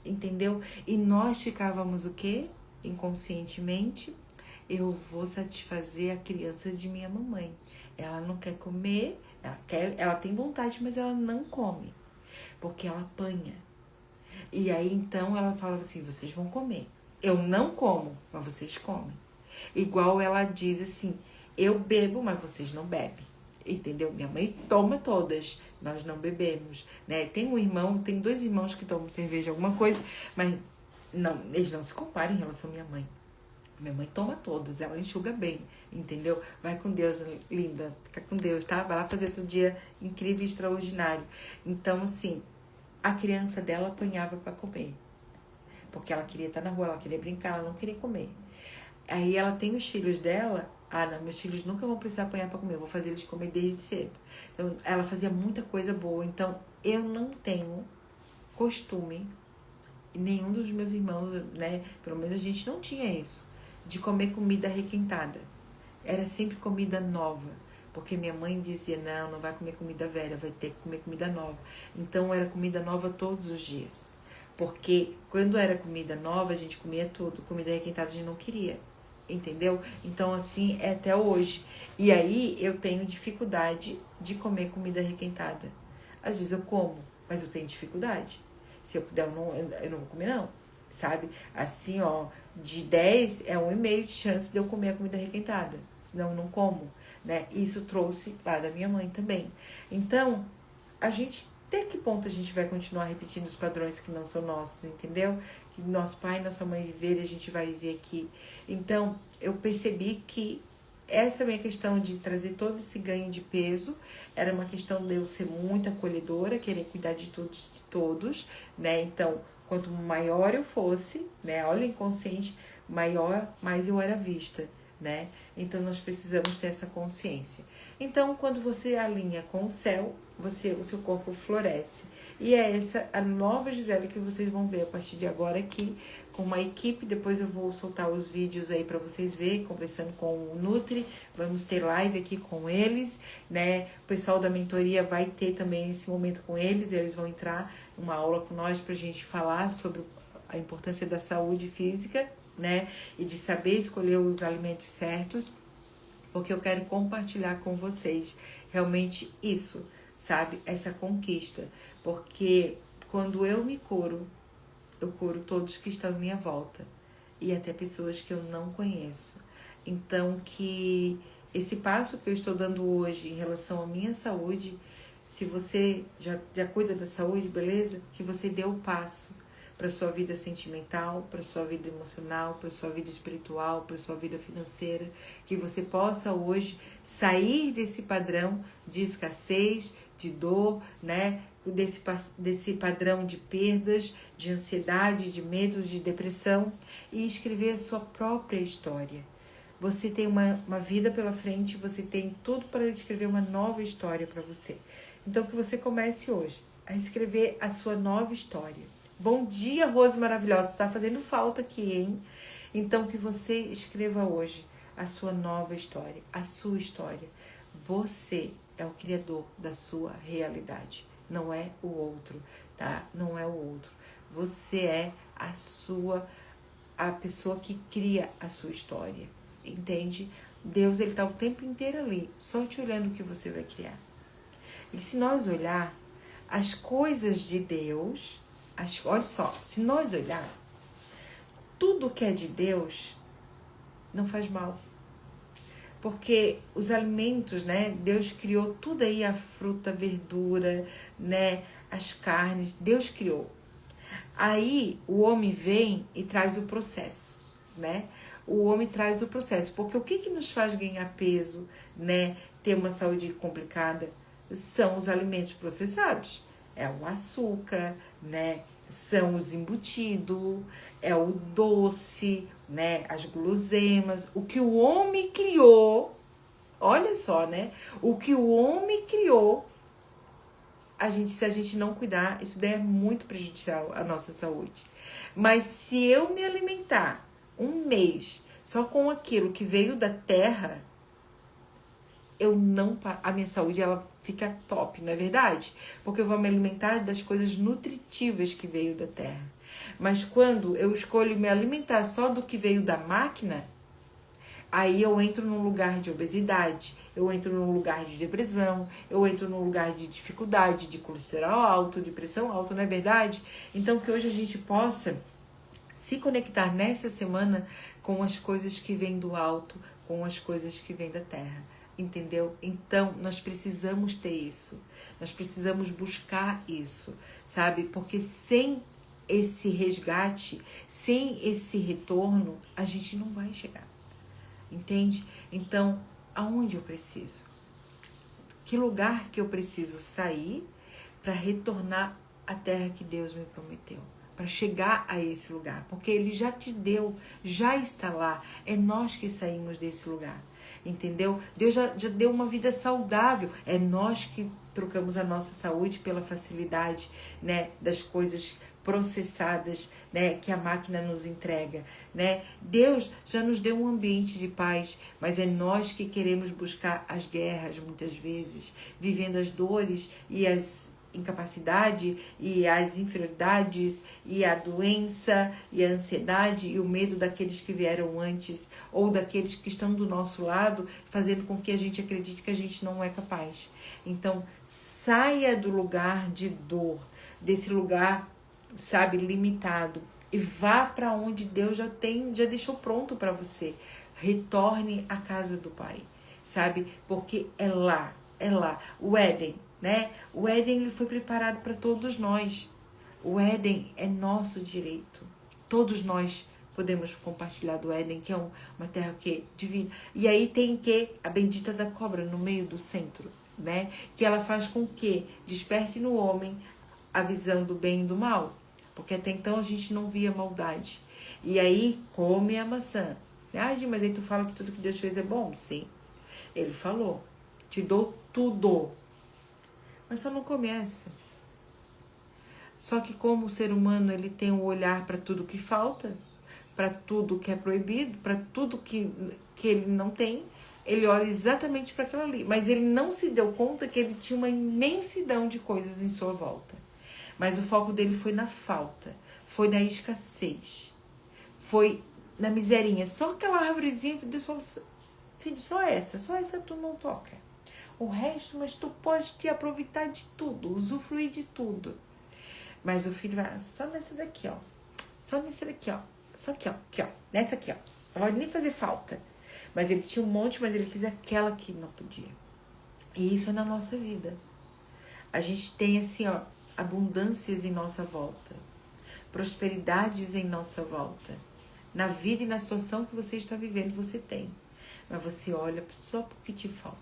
entendeu? E nós ficávamos o quê? Inconscientemente, eu vou satisfazer a criança de minha mamãe. Ela não quer comer, ela tem vontade, mas ela não come, porque ela apanha. E aí, então, ela falava assim, vocês vão comer. Eu não como, mas vocês comem. Igual ela diz assim, eu bebo, mas vocês não bebem. Entendeu? Minha mãe toma todas, nós não bebemos, né? Tem dois irmãos que tomam cerveja, alguma coisa, mas não, eles não se comparam em relação à minha mãe. Minha mãe toma todas, ela enxuga bem, entendeu? Vai com Deus, linda, fica com Deus, tá? Vai lá fazer outro dia incrível e extraordinário. Então, assim, a criança dela apanhava para comer, porque ela queria estar na rua, ela queria brincar, ela não queria comer. Aí ela tem os filhos dela, não, meus filhos nunca vão precisar apanhar para comer, eu vou fazer eles comer desde cedo. Então, ela fazia muita coisa boa, então eu não tenho costume, e nenhum dos meus irmãos, né, pelo menos a gente não tinha isso, de comer comida requentada. Era sempre comida nova, porque minha mãe dizia, não vai comer comida velha, vai ter que comer comida nova. Então era comida nova todos os dias, porque quando era comida nova a gente comia tudo, comida requentada a gente não queria, entendeu? Então assim é até hoje. E aí eu tenho dificuldade de comer comida requentada. Às vezes eu como, mas eu tenho dificuldade. Se eu puder, eu não vou comer não, sabe? Assim, ó, de 10 é 1,5 de chance de eu comer a comida requentada, senão eu não como, né? Isso trouxe lá da minha mãe também. Então, até que ponto a gente vai continuar repetindo os padrões que não são nossos, entendeu? Que nosso pai e nossa mãe viveram e a gente vai viver aqui. Então, eu percebi que essa minha questão de trazer todo esse ganho de peso era uma questão de eu ser muito acolhedora, querer cuidar de todos, né? Então, quanto maior eu fosse, né? Olha, inconsciente, mais eu era vista, né? Então, nós precisamos ter essa consciência. Então, quando você alinha com o céu, o seu corpo floresce. E é essa a nova Gisele que vocês vão ver a partir de agora aqui, com uma equipe. Depois eu vou soltar os vídeos aí para vocês verem, conversando com o Nutri. Vamos ter live aqui com eles, né? O pessoal da mentoria vai ter também esse momento com eles. Eles vão entrar uma aula com nós pra gente falar sobre a importância da saúde física, né? E de saber escolher os alimentos certos, porque eu quero compartilhar com vocês realmente isso, sabe? Essa conquista. Porque quando eu me curo, eu curo todos que estão à minha volta e até pessoas que eu não conheço. Então, que esse passo que eu estou dando hoje em relação à minha saúde, se você já cuida da saúde, beleza? Que você dê o passo para sua vida sentimental, para sua vida emocional, para sua vida espiritual, para sua vida financeira, que você possa hoje sair desse padrão de escassez, de dor, né? Desse padrão de perdas, de ansiedade, de medo, de depressão, e escrever a sua própria história. Você tem uma vida pela frente, você tem tudo para escrever uma nova história para você. Então que você comece hoje a escrever a sua nova história. Bom dia, Rose maravilhosa, tu tá fazendo falta aqui, hein? Então que você escreva hoje a sua nova história, a sua história. Você é o criador da sua realidade, não é o outro, tá? Não é o outro. Você é a pessoa que cria a sua história, entende? Deus, ele tá o tempo inteiro ali, só te olhando o que você vai criar. E se nós olhar as coisas de Deus, olha só, se nós olhar, tudo que é de Deus não faz mal. Porque os alimentos, né? Deus criou tudo aí, a fruta, a verdura, né? As carnes, Deus criou. Aí o homem vem e traz o processo, né? O homem traz o processo. Porque o que nos faz ganhar peso, né? Ter uma saúde complicada? São os alimentos processados. É o açúcar, né? São os embutidos, é o doce, né? As guloseimas. O que o homem criou, olha só, né? O que o homem criou, se a gente não cuidar, isso daí é muito prejudicial à nossa saúde. Mas se eu me alimentar um mês só com aquilo que veio da terra, a minha saúde ela fica top, não é verdade? Porque eu vou me alimentar das coisas nutritivas que veio da terra. Mas quando eu escolho me alimentar só do que veio da máquina, aí eu entro num lugar de obesidade, eu entro num lugar de depressão, eu entro num lugar de dificuldade, de colesterol alto, de pressão alta, não é verdade? Então que hoje a gente possa se conectar nessa semana com as coisas que vêm do alto, com as coisas que vêm da terra. Entendeu? Então, nós precisamos ter isso. Nós precisamos buscar isso, sabe? Porque sem esse resgate, sem esse retorno, a gente não vai chegar. Entende? Então, aonde eu preciso? Que lugar que eu preciso sair para retornar à terra que Deus me prometeu? Para chegar a esse lugar. Porque Ele já te deu, já está lá. É nós que saímos desse lugar. Entendeu? Deus já deu uma vida saudável. É nós que trocamos a nossa saúde pela facilidade, né, das coisas processadas, né, que a máquina nos entrega, né? Deus já nos deu um ambiente de paz, mas é nós que queremos buscar as guerras muitas vezes, vivendo as dores e as incapacidade e as inferioridades e a doença e a ansiedade e o medo daqueles que vieram antes ou daqueles que estão do nosso lado, fazendo com que a gente acredite que a gente não é capaz. Então, saia do lugar de dor, desse lugar, sabe, limitado, e vá para onde Deus já deixou pronto para você. Retorne à casa do Pai, sabe? Porque é lá. O Éden, né? O Éden ele foi preparado para todos nós. O Éden é nosso direito. Todos nós podemos compartilhar do Éden, que é uma terra que divina. E aí tem a bendita da cobra no meio do centro, né? Que ela faz com que desperte no homem a visão do bem e do mal. Porque até então a gente não via maldade. E aí come a maçã. Ah, mas aí tu fala que tudo que Deus fez é bom? Sim. Ele falou. Te dou tudo. Mas só não come essa. Só que como o ser humano ele tem um olhar para tudo que falta, para tudo que é proibido, para tudo que ele não tem, ele olha exatamente para aquilo ali. Mas ele não se deu conta que ele tinha uma imensidão de coisas em sua volta. Mas o foco dele foi na falta, foi na escassez, foi na miserinha. Só aquela árvorezinha, Deus falou, filho, só essa tu não toca. O resto, mas tu pode te aproveitar de tudo, usufruir de tudo. Mas o filho vai só nessa daqui, ó. Só nessa daqui, ó. Só aqui, ó. Aqui, ó. Nessa aqui, ó. Não vai nem fazer falta. Mas ele tinha um monte, mas ele quis aquela que não podia. E isso é na nossa vida. A gente tem, assim, ó, abundâncias em nossa volta. Prosperidades em nossa volta. Na vida e na situação que você está vivendo, você tem. Mas você olha só pro que te falta.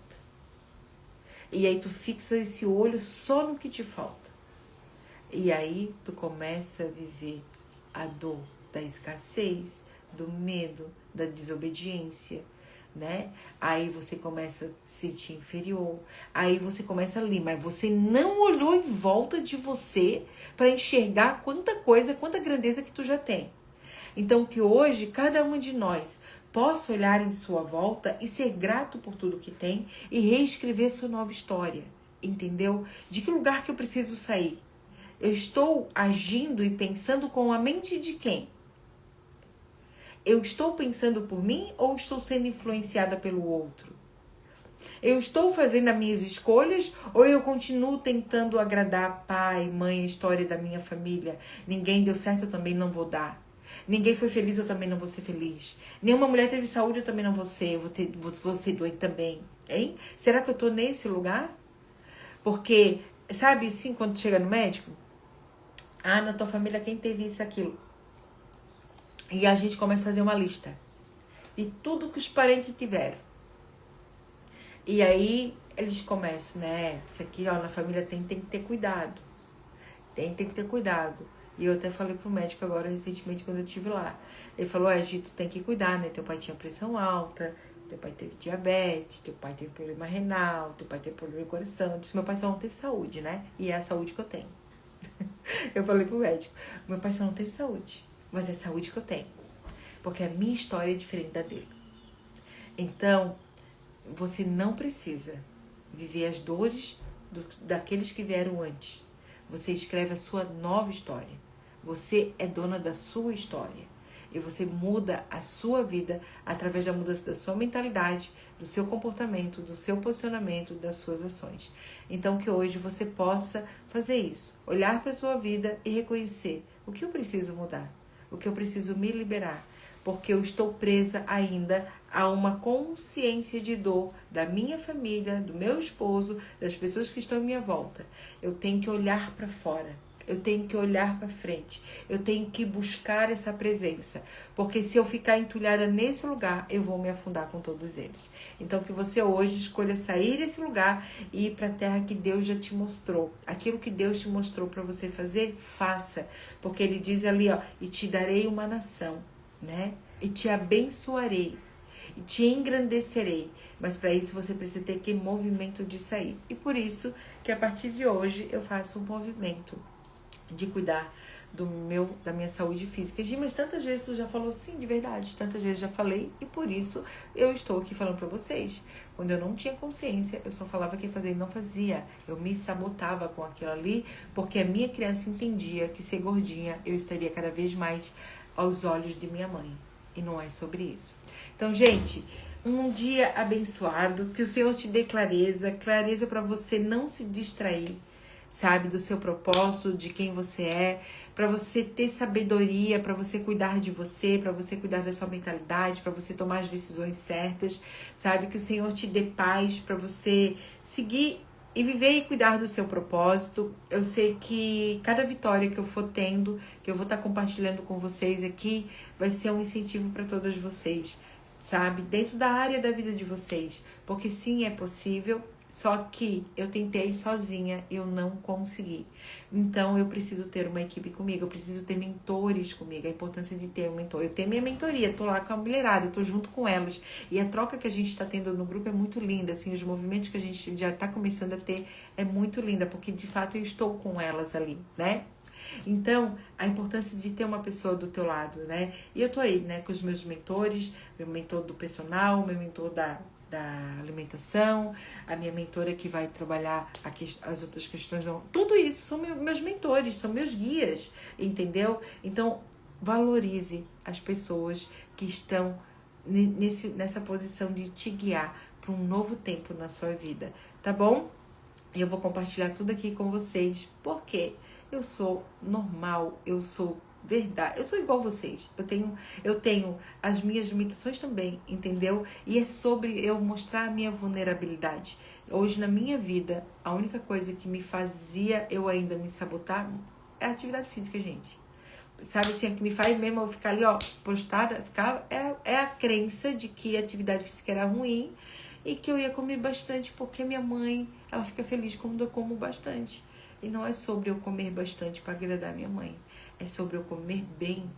E aí tu fixa esse olho só no que te falta. E aí tu começa a viver a dor da escassez, do medo, da desobediência, né? Aí você começa a se sentir inferior. Aí você começa ali, mas você não olhou em volta de você para enxergar quanta coisa, quanta grandeza que tu já tem. Então que hoje cada um de nós possa olhar em sua volta e ser grato por tudo que tem e reescrever sua nova história, entendeu? De que lugar que eu preciso sair? Eu estou agindo e pensando com a mente de quem? Eu estou pensando por mim ou estou sendo influenciada pelo outro? Eu estou fazendo as minhas escolhas ou eu continuo tentando agradar pai, mãe, a história da minha família? Ninguém deu certo, eu também não vou dar. Ninguém foi feliz, eu também não vou ser feliz. Nenhuma mulher teve saúde, eu também não vou ser. Vou ser doente também. Hein? Será que eu tô nesse lugar? Porque, sabe assim, quando chega no médico, na tua família quem teve isso e aquilo? E a gente começa a fazer uma lista de tudo que os parentes tiveram. E aí eles começam, né? Isso aqui, ó, na família tem que ter cuidado. Tem que ter cuidado. E eu até falei pro médico agora, recentemente, quando eu estive lá. Ele falou, tu tem que cuidar, né? Teu pai tinha pressão alta, teu pai teve diabetes, teu pai teve problema renal, teu pai teve problema de coração. Eu disse, meu pai só não teve saúde, né? E é a saúde que eu tenho. Eu falei pro médico, meu pai só não teve saúde, mas é a saúde que eu tenho. Porque a minha história é diferente da dele. Então, você não precisa viver as dores daqueles que vieram antes. Você escreve a sua nova história. Você é dona da sua história. E você muda a sua vida através da mudança da sua mentalidade, do seu comportamento, do seu posicionamento, das suas ações. Então que hoje você possa fazer isso. Olhar para a sua vida e reconhecer o que eu preciso mudar. O que eu preciso me liberar. Porque eu estou presa ainda a uma consciência de dor da minha família, do meu esposo, das pessoas que estão à minha volta. Eu tenho que olhar para fora. Eu tenho que olhar para frente. Eu tenho que buscar essa presença. Porque se eu ficar entulhada nesse lugar, eu vou me afundar com todos eles. Então que você hoje escolha sair desse lugar e ir para a terra que Deus já te mostrou. Aquilo que Deus te mostrou para você fazer, faça. Porque Ele diz ali, ó, e te darei uma nação, né? E te abençoarei. E te engrandecerei. Mas para isso você precisa ter que movimento de sair. E por isso que a partir de hoje eu faço um movimento de cuidar da minha saúde física. Gi, mas tantas vezes tu já falou, sim, de verdade, tantas vezes já falei, e por isso eu estou aqui falando pra vocês. Quando eu não tinha consciência, eu só falava que ia fazer e não fazia. Eu me sabotava com aquilo ali, porque a minha criança entendia que ser gordinha eu estaria cada vez mais aos olhos de minha mãe. E não é sobre isso. Então, gente, um dia abençoado, que o Senhor te dê clareza para você não se distrair, sabe, do seu propósito, de quem você é, para você ter sabedoria, para você cuidar de você, para você cuidar da sua mentalidade, para você tomar as decisões certas, sabe, que o Senhor te dê paz para você seguir e viver e cuidar do seu propósito. Eu sei que cada vitória que eu for tendo, que eu vou estar compartilhando com vocês aqui, vai ser um incentivo para todas vocês, sabe, dentro da área da vida de vocês, porque sim, é possível. Só que eu tentei sozinha, eu não consegui. Então, eu preciso ter uma equipe comigo, eu preciso ter mentores comigo, a importância de ter um mentor. Eu tenho minha mentoria, tô lá com a mulherada, eu tô junto com elas. E a troca que a gente tá tendo no grupo é muito linda, assim, os movimentos que a gente já tá começando a ter é muito linda, porque de fato eu estou com elas ali, né? Então, a importância de ter uma pessoa do teu lado, né? E eu tô aí, né, com os meus mentores, meu mentor do personal, meu mentor da alimentação, a minha mentora que vai trabalhar as outras questões. Tudo isso são meus mentores, são meus guias, entendeu? Então, valorize as pessoas que estão nessa posição de te guiar para um novo tempo na sua vida, tá bom? Eu vou compartilhar tudo aqui com vocês, porque eu sou normal, eu sou verdade, eu sou igual a vocês. Eu tenho as minhas limitações também, entendeu? E é sobre eu mostrar a minha vulnerabilidade. Hoje na minha vida, a única coisa que me fazia eu ainda me sabotar é a atividade física, gente. Sabe assim, o que me faz mesmo eu ficar ali, ó, postada, é a crença de que a atividade física era ruim e que eu ia comer bastante porque minha mãe, ela fica feliz quando eu como bastante. E não é sobre eu comer bastante para agradar minha mãe. É sobre eu comer bem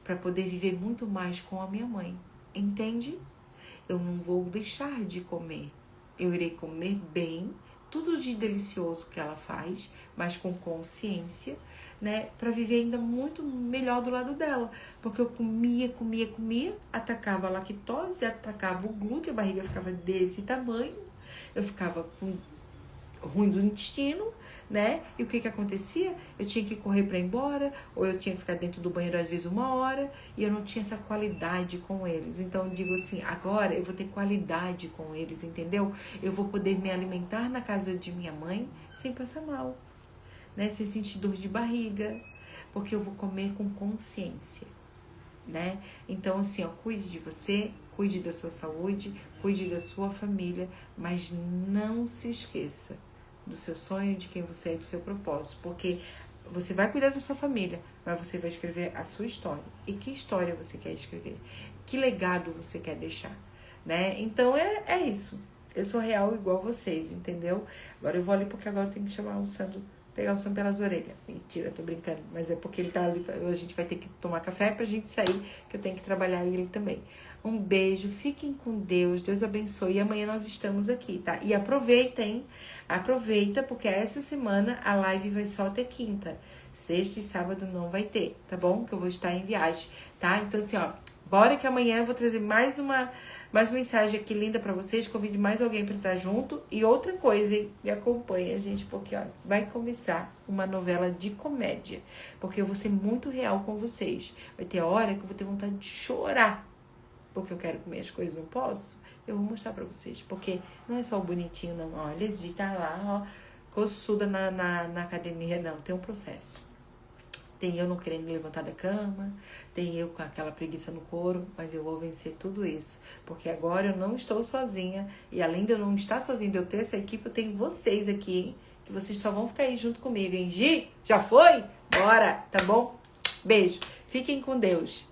para poder viver muito mais com a minha mãe. Entende? Eu não vou deixar de comer. Eu irei comer bem, tudo de delicioso que ela faz, mas com consciência, né? Para viver ainda muito melhor do lado dela. Porque eu comia, atacava a lactose, atacava o glúten, a barriga ficava desse tamanho, eu ficava ruim do intestino, né? E o que acontecia? Eu tinha que correr para ir embora, ou eu tinha que ficar dentro do banheiro às vezes 1 hora, e eu não tinha essa qualidade com eles. Então eu digo assim, agora eu vou ter qualidade com eles, entendeu? Eu vou poder me alimentar na casa de minha mãe sem passar mal, né? Sem sentir dor de barriga, porque eu vou comer com consciência, né? Então assim, ó, cuide de você, cuide da sua saúde, cuide da sua família, mas não se esqueça do seu sonho, de quem você é, do seu propósito, porque você vai cuidar da sua família, mas você vai escrever a sua história. E que história você quer escrever? Que legado você quer deixar, né? Então é isso. Eu sou real igual vocês, entendeu? Agora eu vou ali porque agora eu tenho que chamar o Sandro, pegar o Sandro pelas orelhas. Mentira, tô brincando, mas é porque ele tá ali, a gente vai ter que tomar café pra gente sair, que eu tenho que trabalhar ele também. Um beijo, fiquem com Deus, Deus abençoe. E amanhã nós estamos aqui, tá? E aproveita, porque essa semana a live vai só até quinta. Sexta e sábado não vai ter, tá bom? Que eu vou estar em viagem, tá? Então assim, ó, bora que amanhã eu vou trazer mais uma mensagem aqui linda pra vocês. Convide mais alguém pra estar junto. E outra coisa, hein? Me acompanha, gente, porque ó, vai começar uma novela de comédia. Porque eu vou ser muito real com vocês. Vai ter hora que eu vou ter vontade de chorar, porque eu quero comer as coisas, não posso. Eu vou mostrar pra vocês, porque não é só o bonitinho, não. Olha, de tá lá, ó, coçuda na academia, não. Tem um processo. Tem eu não querendo levantar da cama, tem eu com aquela preguiça no couro, mas eu vou vencer tudo isso. Porque agora eu não estou sozinha, e além de eu não estar sozinha, de eu ter essa equipe, eu tenho vocês aqui, hein? Que vocês só vão ficar aí junto comigo, hein? Gi, já foi? Bora, tá bom? Beijo. Fiquem com Deus.